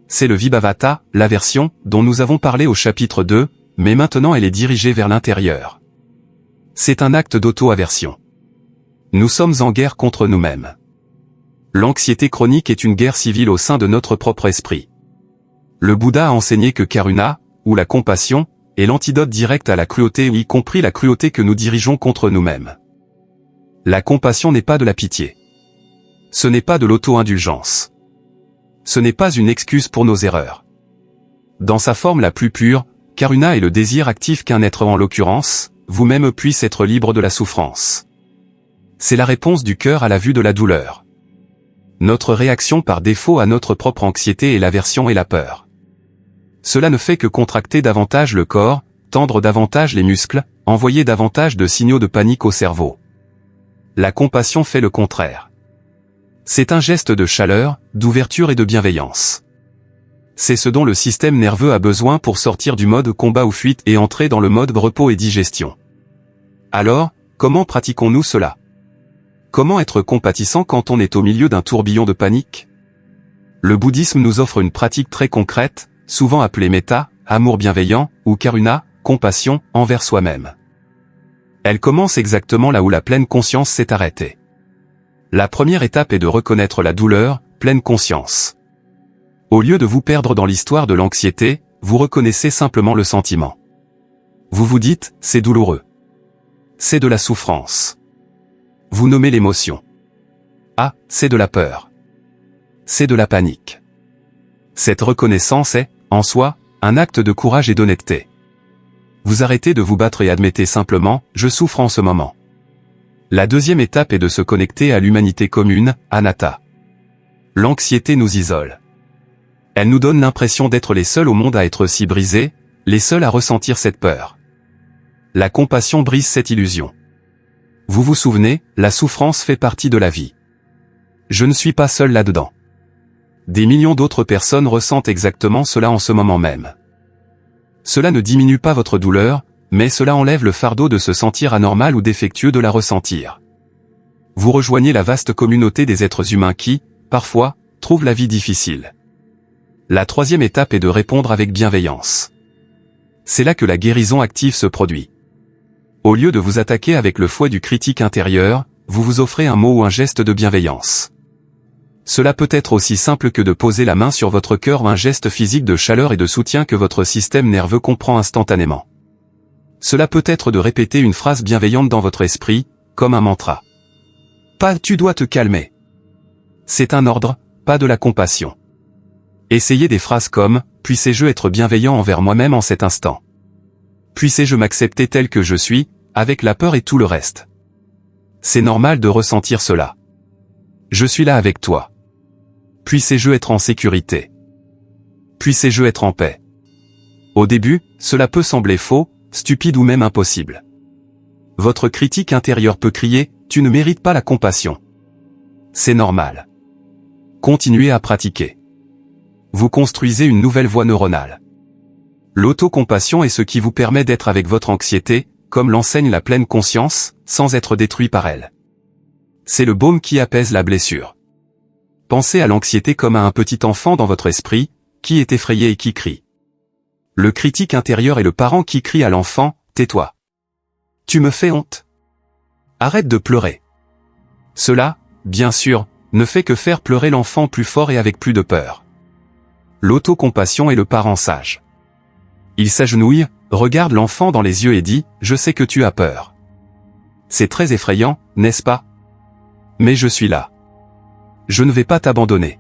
C'est le Vibhavata, l'aversion, dont nous avons parlé au chapitre 2, mais maintenant elle est dirigée vers l'intérieur. C'est un acte d'auto-aversion. Nous sommes en guerre contre nous-mêmes. L'anxiété chronique est une guerre civile au sein de notre propre esprit. Le Bouddha a enseigné que Karuna, ou la compassion, est l'antidote direct à la cruauté, y compris la cruauté que nous dirigeons contre nous-mêmes. La compassion n'est pas de la pitié. Ce n'est pas de l'auto-indulgence. Ce n'est pas une excuse pour nos erreurs. Dans sa forme la plus pure, Karuna est le désir actif qu'un être, en l'occurrence, vous-même puisse être libre de la souffrance. C'est la réponse du cœur à la vue de la douleur. Notre réaction par défaut à notre propre anxiété est l'aversion et la peur. Cela ne fait que contracter davantage le corps, tendre davantage les muscles, envoyer davantage de signaux de panique au cerveau. La compassion fait le contraire. C'est un geste de chaleur, d'ouverture et de bienveillance. C'est ce dont le système nerveux a besoin pour sortir du mode combat ou fuite et entrer dans le mode repos et digestion. Alors, comment pratiquons-nous cela? Comment être compatissant quand on est au milieu d'un tourbillon de panique? Le bouddhisme nous offre une pratique très concrète, souvent appelée metta, amour bienveillant, ou karuna, compassion, envers soi-même. Elle commence exactement là où la pleine conscience s'est arrêtée. La première étape est de reconnaître la douleur, pleine conscience. Au lieu de vous perdre dans l'histoire de l'anxiété, vous reconnaissez simplement le sentiment. Vous vous dites, c'est douloureux. C'est de la souffrance. Vous nommez l'émotion. Ah, c'est de la peur. C'est de la panique. Cette reconnaissance est, en soi, un acte de courage et d'honnêteté. Vous arrêtez de vous battre et admettez simplement, je souffre en ce moment. La deuxième étape est de se connecter à l'humanité commune, anatta. L'anxiété nous isole. Elle nous donne l'impression d'être les seuls au monde à être si brisés, les seuls à ressentir cette peur. La compassion brise cette illusion. Vous vous souvenez, la souffrance fait partie de la vie. Je ne suis pas seul là-dedans. Des millions d'autres personnes ressentent exactement cela en ce moment même. Cela ne diminue pas votre douleur, mais cela enlève le fardeau de se sentir anormal ou défectueux de la ressentir. Vous rejoignez la vaste communauté des êtres humains qui, parfois, trouvent la vie difficile. La troisième étape est de répondre avec bienveillance. C'est là que la guérison active se produit. Au lieu de vous attaquer avec le fouet du critique intérieur, vous vous offrez un mot ou un geste de bienveillance. Cela peut être aussi simple que de poser la main sur votre cœur ou un geste physique de chaleur et de soutien que votre système nerveux comprend instantanément. Cela peut être de répéter une phrase bienveillante dans votre esprit, comme un mantra. Pas « tu dois te calmer ». C'est un ordre, pas de la compassion. Essayez des phrases comme « puissais-je être bienveillant envers moi-même en cet instant ?» Puissais-je m'accepter tel que je suis, avec la peur et tout le reste. C'est normal de ressentir cela. Je suis là avec toi. Puissais-je être en sécurité. Puissais-je être en paix. Au début, cela peut sembler faux, stupide ou même impossible. Votre critique intérieure peut crier « tu ne mérites pas la compassion ». C'est normal. Continuez à pratiquer. Vous construisez une nouvelle voie neuronale. L'autocompassion est ce qui vous permet d'être avec votre anxiété, comme l'enseigne la pleine conscience, sans être détruit par elle. C'est le baume qui apaise la blessure. Pensez à l'anxiété comme à un petit enfant dans votre esprit, qui est effrayé et qui crie. Le critique intérieur est le parent qui crie à l'enfant, « Tais-toi. Tu me fais honte. Arrête de pleurer. » Cela, bien sûr, ne fait que faire pleurer l'enfant plus fort et avec plus de peur. L'autocompassion est le parent sage. Il s'agenouille, regarde l'enfant dans les yeux et dit « Je sais que tu as peur. » C'est très effrayant, n'est-ce pas? Mais je suis là. Je ne vais pas t'abandonner.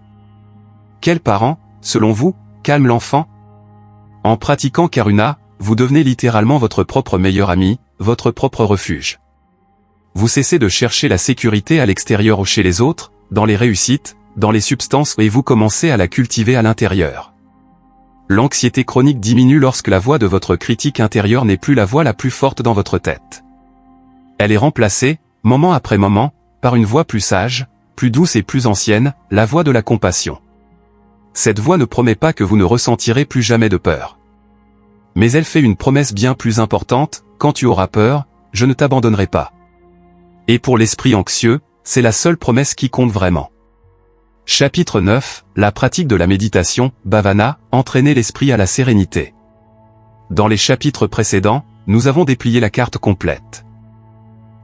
Quel parent, selon vous, calme l'enfant? En pratiquant Karuna, vous devenez littéralement votre propre meilleur ami, votre propre refuge. Vous cessez de chercher la sécurité à l'extérieur ou chez les autres, dans les réussites, dans les substances et vous commencez à la cultiver à l'intérieur. L'anxiété chronique diminue lorsque la voix de votre critique intérieure n'est plus la voix la plus forte dans votre tête. Elle est remplacée, moment après moment, par une voix plus sage, plus douce et plus ancienne, la voix de la compassion. Cette voix ne promet pas que vous ne ressentirez plus jamais de peur. Mais elle fait une promesse bien plus importante, quand tu auras peur, je ne t'abandonnerai pas. Et pour l'esprit anxieux, c'est la seule promesse qui compte vraiment. Chapitre 9, la pratique de la méditation, bhavana, entraîner l'esprit à la sérénité. Dans les chapitres précédents, nous avons déplié la carte complète.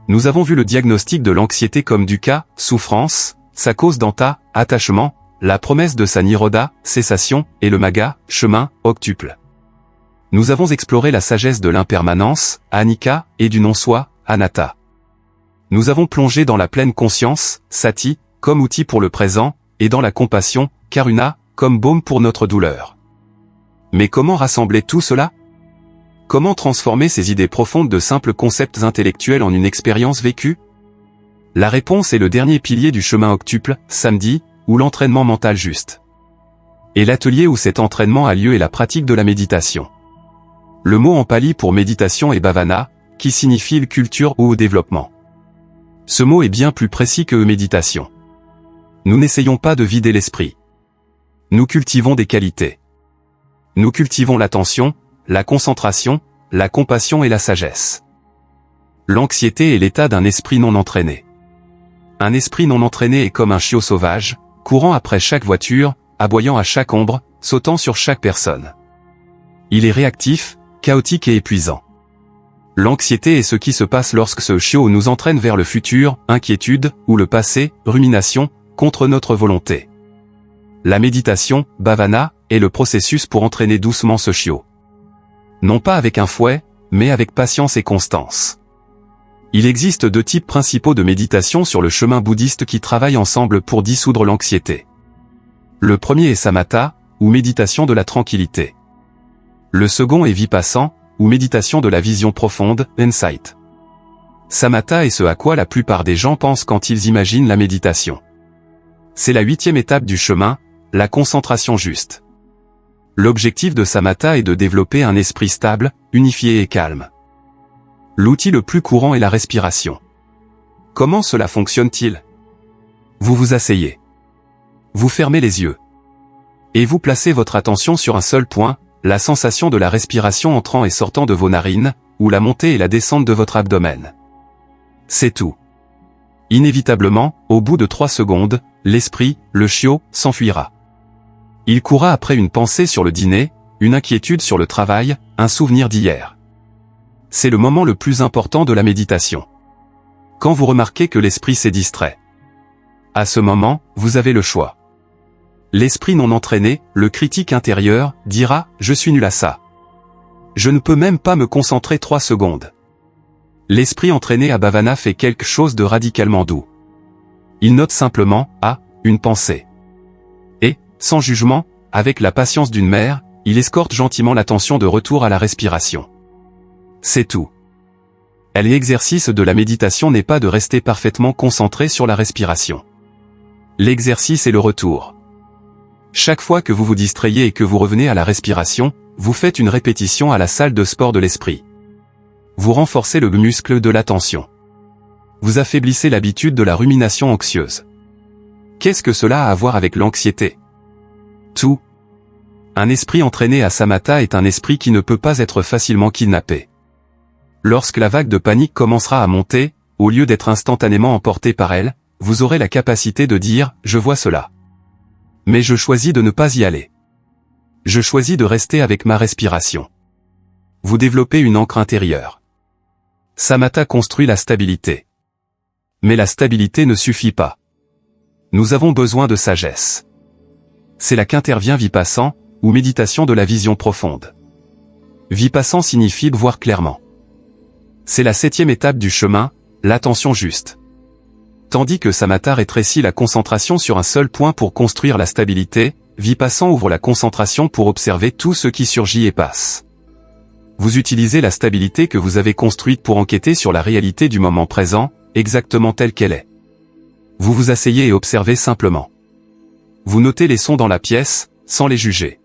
Nous avons vu le diagnostic de l'anxiété comme dukkha, souffrance, sa cause danta, attachement, la promesse de sa nirodha, cessation, et le magga, chemin, octuple. Nous avons exploré la sagesse de l'impermanence, anicca, et du non-soi, anatta. Nous avons plongé dans la pleine conscience, sati, comme outil pour le présent, et dans la compassion, karuna, comme baume pour notre douleur. Mais comment rassembler tout cela? Comment transformer ces idées profondes de simples concepts intellectuels en une expérience vécue? La réponse est le dernier pilier du chemin octuple, samedi, ou l'entraînement mental juste. Et l'atelier où cet entraînement a lieu est la pratique de la méditation. Le mot en pali pour méditation est bhavana, qui signifie culture ou développement. Ce mot est bien plus précis que méditation. Nous n'essayons pas de vider l'esprit. Nous cultivons des qualités. Nous cultivons l'attention, la concentration, la compassion et la sagesse. L'anxiété est l'état d'un esprit non entraîné. Un esprit non entraîné est comme un chiot sauvage, courant après chaque voiture, aboyant à chaque ombre, sautant sur chaque personne. Il est réactif, chaotique et épuisant. L'anxiété est ce qui se passe lorsque ce chiot nous entraîne vers le futur, inquiétude, ou le passé, rumination, contre notre volonté. La méditation, bhavana, est le processus pour entraîner doucement ce chiot. Non pas avec un fouet, mais avec patience et constance. Il existe 2 types principaux de méditation sur le chemin bouddhiste qui travaillent ensemble pour dissoudre l'anxiété. Le premier est samatha, ou méditation de la tranquillité. Le second est vipassana, ou méditation de la vision profonde, insight. Samatha est ce à quoi la plupart des gens pensent quand ils imaginent la méditation. C'est la 8e étape du chemin, la concentration juste. L'objectif de samatha est de développer un esprit stable, unifié et calme. L'outil le plus courant est la respiration. Comment cela fonctionne-t-il? Vous vous asseyez. Vous fermez les yeux. Et vous placez votre attention sur un seul point, la sensation de la respiration entrant et sortant de vos narines, ou la montée et la descente de votre abdomen. C'est tout. Inévitablement, au bout de 3 secondes, l'esprit, le chiot, s'enfuira. Il courra après une pensée sur le dîner, une inquiétude sur le travail, un souvenir d'hier. C'est le moment le plus important de la méditation. Quand vous remarquez que l'esprit s'est distrait. À ce moment, vous avez le choix. L'esprit non entraîné, le critique intérieur, dira « Je suis nul à ça. Je ne peux même pas me concentrer 3 secondes. » L'esprit entraîné à bhavana fait quelque chose de radicalement doux. Il note simplement « Ah, une pensée. » Et, sans jugement, avec la patience d'une mère, il escorte gentiment l'attention de retour à la respiration. C'est tout. L'exercice de la méditation n'est pas de rester parfaitement concentré sur la respiration. L'exercice est le retour. Chaque fois que vous vous distrayez et que vous revenez à la respiration, vous faites une répétition à la salle de sport de l'esprit. Vous renforcez le muscle de l'attention. Vous affaiblissez l'habitude de la rumination anxieuse. Qu'est-ce que cela a à voir avec l'anxiété? Tout. Un esprit entraîné à samatha est un esprit qui ne peut pas être facilement kidnappé. Lorsque la vague de panique commencera à monter, au lieu d'être instantanément emporté par elle, vous aurez la capacité de dire « Je vois cela. Mais je choisis de ne pas y aller. Je choisis de rester avec ma respiration. » Vous développez une ancre intérieure. Samatha construit la stabilité. Mais la stabilité ne suffit pas. Nous avons besoin de sagesse. C'est là qu'intervient vipassana, ou méditation de la vision profonde. Vipassana signifie voir clairement. C'est la 7e étape du chemin, l'attention juste. Tandis que samatha rétrécit la concentration sur un seul point pour construire la stabilité, vipassana ouvre la concentration pour observer tout ce qui surgit et passe. Vous utilisez la stabilité que vous avez construite pour enquêter sur la réalité du moment présent, exactement telle qu'elle est. Vous vous asseyez et observez simplement. Vous notez les sons dans la pièce, sans les juger.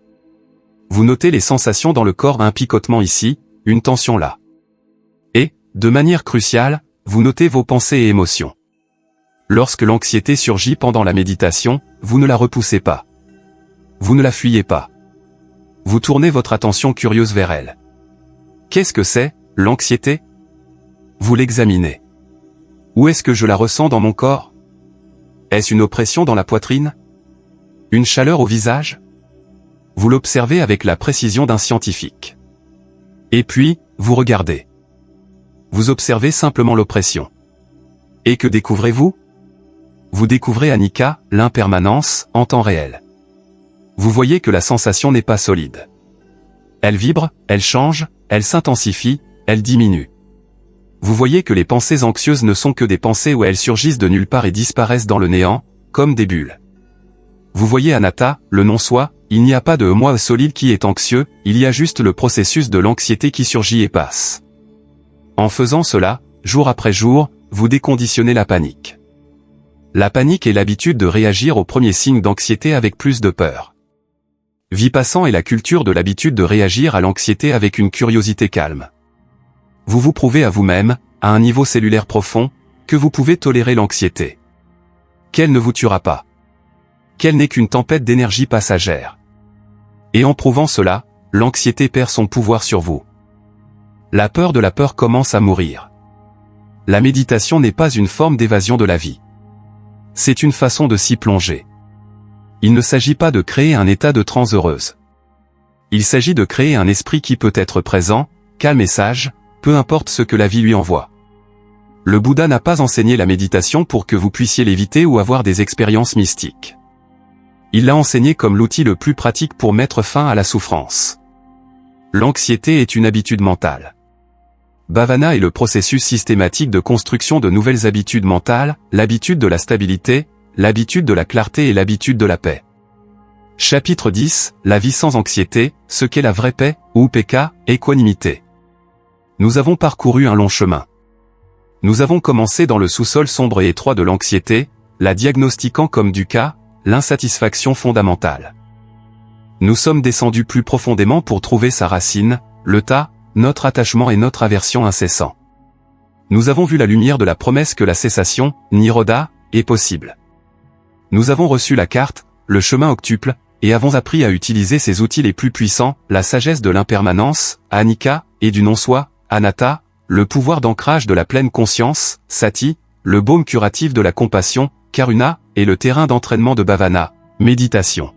Vous notez les sensations dans le corps, un picotement ici, une tension là. Et, de manière cruciale, vous notez vos pensées et émotions. Lorsque l'anxiété surgit pendant la méditation, vous ne la repoussez pas. Vous ne la fuyez pas. Vous tournez votre attention curieuse vers elle. Qu'est-ce que c'est, l'anxiété? Vous l'examinez. Où est-ce que je la ressens dans mon corps? Est-ce une oppression dans la poitrine? Une chaleur au visage? Vous l'observez avec la précision d'un scientifique. Et puis, vous regardez. Vous observez simplement l'oppression. Et que découvrez-vous? Vous découvrez anicca, l'impermanence, en temps réel. Vous voyez que la sensation n'est pas solide. Elle vibre, elle change, elle s'intensifie, elle diminue. Vous voyez que les pensées anxieuses ne sont que des pensées où elles surgissent de nulle part et disparaissent dans le néant, comme des bulles. vous voyez anatta, le non-soi, il n'y a pas de moi solide qui est anxieux, il y a juste le processus de l'anxiété qui surgit et passe. En faisant cela, jour après jour, vous déconditionnez la panique. La panique est l'habitude de réagir aux premiers signes d'anxiété avec plus de peur. Vipassant est la culture de l'habitude de réagir à l'anxiété avec une curiosité calme. Vous vous prouvez à vous-même, à un niveau cellulaire profond, que vous pouvez tolérer l'anxiété. Qu'elle ne vous tuera pas. Qu'elle n'est qu'une tempête d'énergie passagère. Et en prouvant cela, l'anxiété perd son pouvoir sur vous. La peur de la peur commence à mourir. La méditation n'est pas une forme d'évasion de la vie. C'est une façon de s'y plonger. Il ne s'agit pas de créer un état de transe heureuse. Il s'agit de créer un esprit qui peut être présent, calme et sage, peu importe ce que la vie lui envoie. Le Bouddha n'a pas enseigné la méditation pour que vous puissiez l'éviter ou avoir des expériences mystiques. Il l'a enseigné comme l'outil le plus pratique pour mettre fin à la souffrance. L'anxiété est une habitude mentale. Bhavana est le processus systématique de construction de nouvelles habitudes mentales, l'habitude de la stabilité, l'habitude de la clarté et l'habitude de la paix. Chapitre 10, la vie sans anxiété, ce qu'est la vraie paix, upekkha, équanimité. Nous avons parcouru un long chemin. Nous avons commencé dans le sous-sol sombre et étroit de l'anxiété, la diagnostiquant comme dukkha, l'insatisfaction fondamentale. Nous sommes descendus plus profondément pour trouver sa racine, le ta, notre attachement et notre aversion incessant. Nous avons vu la lumière de la promesse que la cessation, nirodha, est possible. Nous avons reçu la carte, le chemin octuple, et avons appris à utiliser ces outils les plus puissants, la sagesse de l'impermanence, anicca, et du non-soi, anatta, le pouvoir d'ancrage de la pleine conscience, sati, le baume curatif de la compassion, karuna, et le terrain d'entraînement de bhavana, méditation.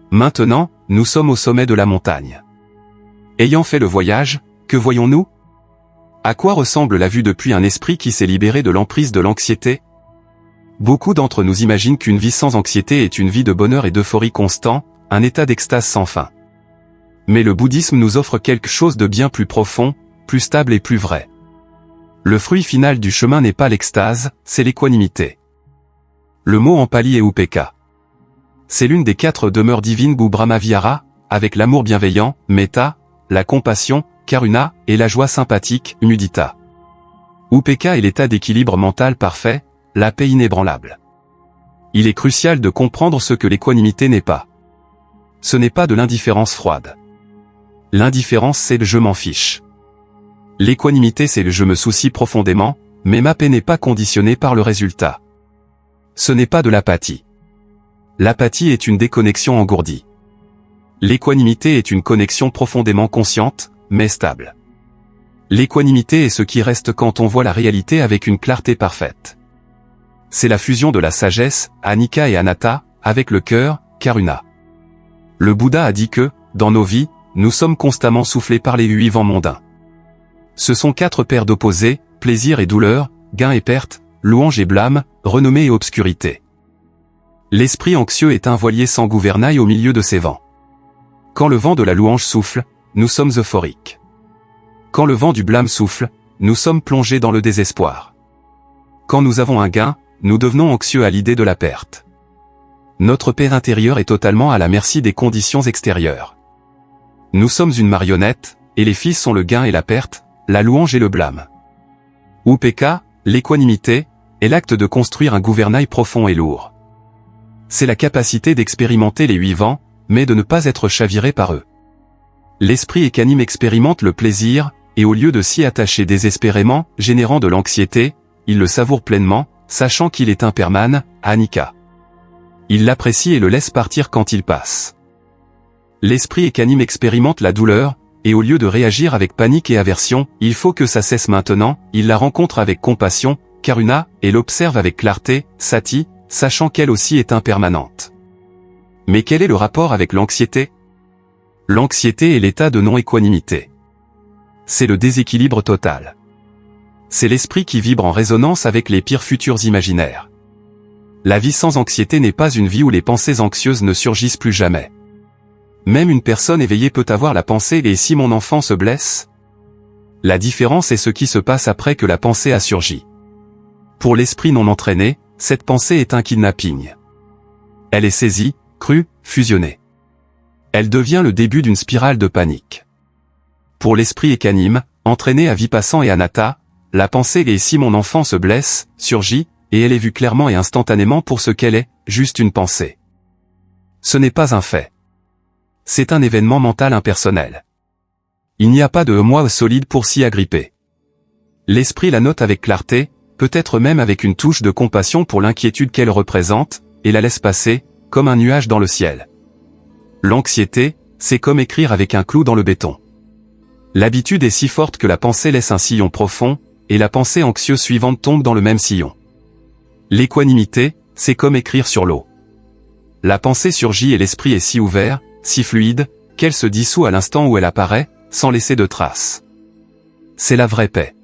Maintenant, nous sommes au sommet de la montagne. Ayant fait le voyage, que voyons-nous? À quoi ressemble la vue depuis un esprit qui s'est libéré de l'emprise de l'anxiété? Beaucoup d'entre nous imaginent qu'une vie sans anxiété est une vie de bonheur et d'euphorie constant, un état d'extase sans fin. Mais le bouddhisme nous offre quelque chose de bien plus profond, plus stable et plus vrai. Le fruit final du chemin n'est pas l'extase, c'est l'équanimité. Le mot en pali est upekkha. C'est l'une des 4 demeures divines ou brahmavihara, avec l'amour bienveillant, metta, la compassion, karuna, et la joie sympathique, mudita. Upekkha est l'état d'équilibre mental parfait, la paix inébranlable. Il est crucial de comprendre ce que l'équanimité n'est pas. Ce n'est pas de l'indifférence froide. L'indifférence c'est le je m'en fiche. L'équanimité c'est le je me soucie profondément, mais ma paix n'est pas conditionnée par le résultat. Ce n'est pas de l'apathie. L'apathie est une déconnexion engourdie. L'équanimité est une connexion profondément consciente, mais stable. L'équanimité est ce qui reste quand on voit la réalité avec une clarté parfaite. C'est la fusion de la sagesse, anicca et anatta, avec le cœur, karuna. Le Bouddha a dit que, dans nos vies, nous sommes constamment soufflés par les 8 vents mondains. Ce sont 4 paires d'opposés, plaisir et douleur, gain et perte, louange et blâme, renommée et obscurité. L'esprit anxieux est un voilier sans gouvernail au milieu de ces vents. Quand le vent de la louange souffle, nous sommes euphoriques. Quand le vent du blâme souffle, nous sommes plongés dans le désespoir. Quand nous avons un gain, nous devenons anxieux à l'idée de la perte. Notre paix intérieure est totalement à la merci des conditions extérieures. Nous sommes une marionnette, et les fils sont le gain et la perte, la louange et le blâme. Upekkha, l'équanimité, est l'acte de construire un gouvernail profond et lourd. C'est la capacité d'expérimenter les 8 vents, mais de ne pas être chaviré par eux. L'esprit équanime expérimente le plaisir, et au lieu de s'y attacher désespérément, générant de l'anxiété, il le savoure pleinement, sachant qu'il est impermanent, anicca. Il l'apprécie et le laisse partir quand il passe. L'esprit équanime expérimente la douleur, et au lieu de réagir avec panique et aversion, il faut que ça cesse maintenant, il la rencontre avec compassion, karuna, et l'observe avec clarté, sati, sachant qu'elle aussi est impermanente. Mais quel est le rapport avec l'anxiété? L'anxiété est l'état de non-équanimité. C'est le déséquilibre total. C'est l'esprit qui vibre en résonance avec les pires futurs imaginaires. La vie sans anxiété n'est pas une vie où les pensées anxieuses ne surgissent plus jamais. Même une personne éveillée peut avoir la pensée « et si mon enfant se blesse ?» La différence est ce qui se passe après que la pensée a surgi. Pour l'esprit non entraîné, cette pensée est un kidnapping. Elle est saisie, crue, fusionnée. Elle devient le début d'une spirale de panique. Pour l'esprit équanime, entraîné à Vipassant et Anatta, la pensée « et si mon enfant se blesse » surgit, et elle est vue clairement et instantanément pour ce qu'elle est, juste une pensée. Ce n'est pas un fait. C'est un événement mental impersonnel. Il n'y a pas de moi solide pour s'y agripper. L'esprit la note avec clarté, peut-être même avec une touche de compassion pour l'inquiétude qu'elle représente, et la laisse passer, comme un nuage dans le ciel. L'anxiété, c'est comme écrire avec un clou dans le béton. L'habitude est si forte que la pensée laisse un sillon profond, et la pensée anxieuse suivante tombe dans le même sillon. L'équanimité, c'est comme écrire sur l'eau. La pensée surgit et l'esprit est si ouvert, si fluide, qu'elle se dissout à l'instant où elle apparaît, sans laisser de traces. C'est la vraie paix.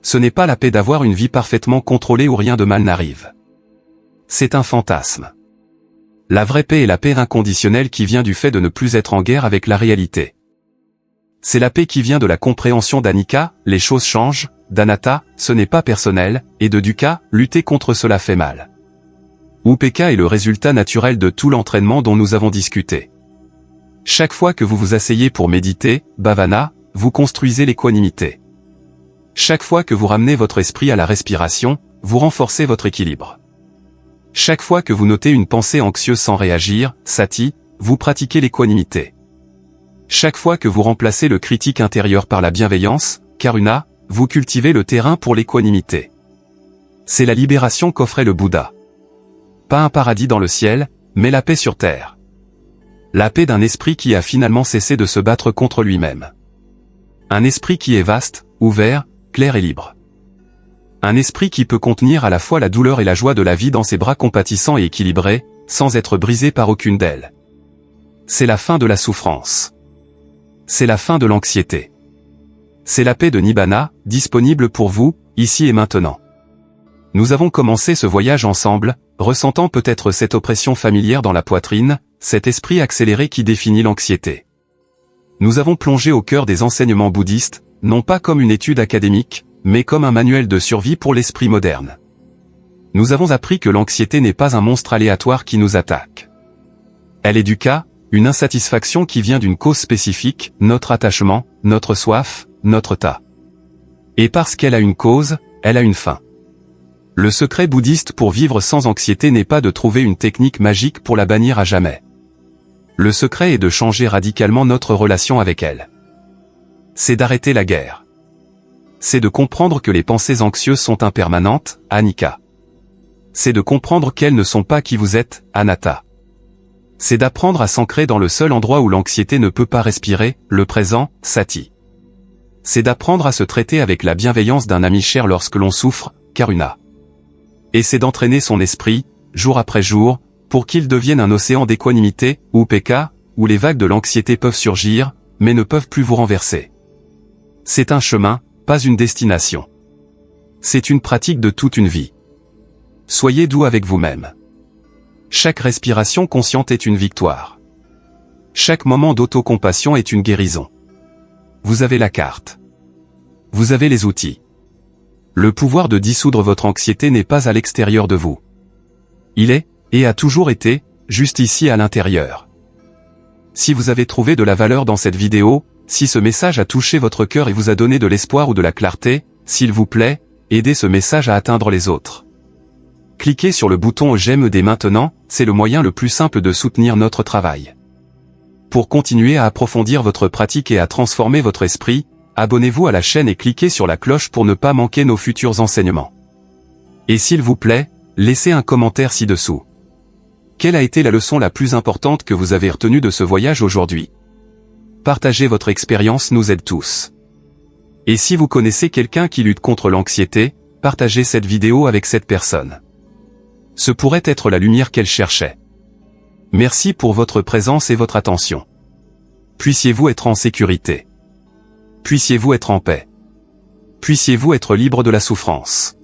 Ce n'est pas la paix d'avoir une vie parfaitement contrôlée où rien de mal n'arrive. C'est un fantasme. La vraie paix est la paix inconditionnelle qui vient du fait de ne plus être en guerre avec la réalité. C'est la paix qui vient de la compréhension d'Anicca, les choses changent, d'Anatta, ce n'est pas personnel, et de Dukkha, lutter contre cela fait mal. Upekkha est le résultat naturel de tout l'entraînement dont nous avons discuté. Chaque fois que vous vous asseyez pour méditer, bhavana, vous construisez l'équanimité. Chaque fois que vous ramenez votre esprit à la respiration, vous renforcez votre équilibre. Chaque fois que vous notez une pensée anxieuse sans réagir, sati, vous pratiquez l'équanimité. Chaque fois que vous remplacez le critique intérieur par la bienveillance, karuna, vous cultivez le terrain pour l'équanimité. C'est la libération qu'offrait le Bouddha. Pas un paradis dans le ciel, mais la paix sur terre. La paix d'un esprit qui a finalement cessé de se battre contre lui-même. Un esprit qui est vaste, ouvert, clair et libre. Un esprit qui peut contenir à la fois la douleur et la joie de la vie dans ses bras compatissants et équilibrés, sans être brisé par aucune d'elles. C'est la fin de la souffrance. C'est la fin de l'anxiété. C'est la paix de Nibbana, disponible pour vous, ici et maintenant. Nous avons commencé ce voyage ensemble, ressentant peut-être cette oppression familière dans la poitrine, cet esprit accéléré qui définit l'anxiété. Nous avons plongé au cœur des enseignements bouddhistes, non pas comme une étude académique, mais comme un manuel de survie pour l'esprit moderne. Nous avons appris que l'anxiété n'est pas un monstre aléatoire qui nous attaque. Elle est dukkha, une insatisfaction qui vient d'une cause spécifique, notre attachement, notre soif, notre ta. Et parce qu'elle a une cause, elle a une fin. Le secret bouddhiste pour vivre sans anxiété n'est pas de trouver une technique magique pour la bannir à jamais. Le secret est de changer radicalement notre relation avec elle. C'est d'arrêter la guerre. C'est de comprendre que les pensées anxieuses sont impermanentes, anicca. C'est de comprendre qu'elles ne sont pas qui vous êtes, anatta. C'est d'apprendre à s'ancrer dans le seul endroit où l'anxiété ne peut pas respirer, le présent, sati. C'est d'apprendre à se traiter avec la bienveillance d'un ami cher lorsque l'on souffre, karuna. Et c'est d'entraîner son esprit, jour après jour, pour qu'il devienne un océan d'équanimité, upekkha, où les vagues de l'anxiété peuvent surgir, mais ne peuvent plus vous renverser. C'est un chemin, pas une destination. C'est une pratique de toute une vie. Soyez doux avec vous-même. Chaque respiration consciente est une victoire. Chaque moment d'autocompassion est une guérison. Vous avez la carte. Vous avez les outils. Le pouvoir de dissoudre votre anxiété n'est pas à l'extérieur de vous. Il est, et a toujours été, juste ici à l'intérieur. Si vous avez trouvé de la valeur dans cette vidéo, si ce message a touché votre cœur et vous a donné de l'espoir ou de la clarté, s'il vous plaît, aidez ce message à atteindre les autres. Cliquez sur le bouton j'aime dès maintenant, c'est le moyen le plus simple de soutenir notre travail. Pour continuer à approfondir votre pratique et à transformer votre esprit, abonnez-vous à la chaîne et cliquez sur la cloche pour ne pas manquer nos futurs enseignements. Et s'il vous plaît, laissez un commentaire ci-dessous. Quelle a été la leçon la plus importante que vous avez retenue de ce voyage aujourd'hui? Partager votre expérience nous aide tous. Et si vous connaissez quelqu'un qui lutte contre l'anxiété, partagez cette vidéo avec cette personne. Ce pourrait être la lumière qu'elle cherchait. Merci pour votre présence et votre attention. Puissiez-vous être en sécurité. Puissiez-vous être en paix. Puissiez-vous être libre de la souffrance.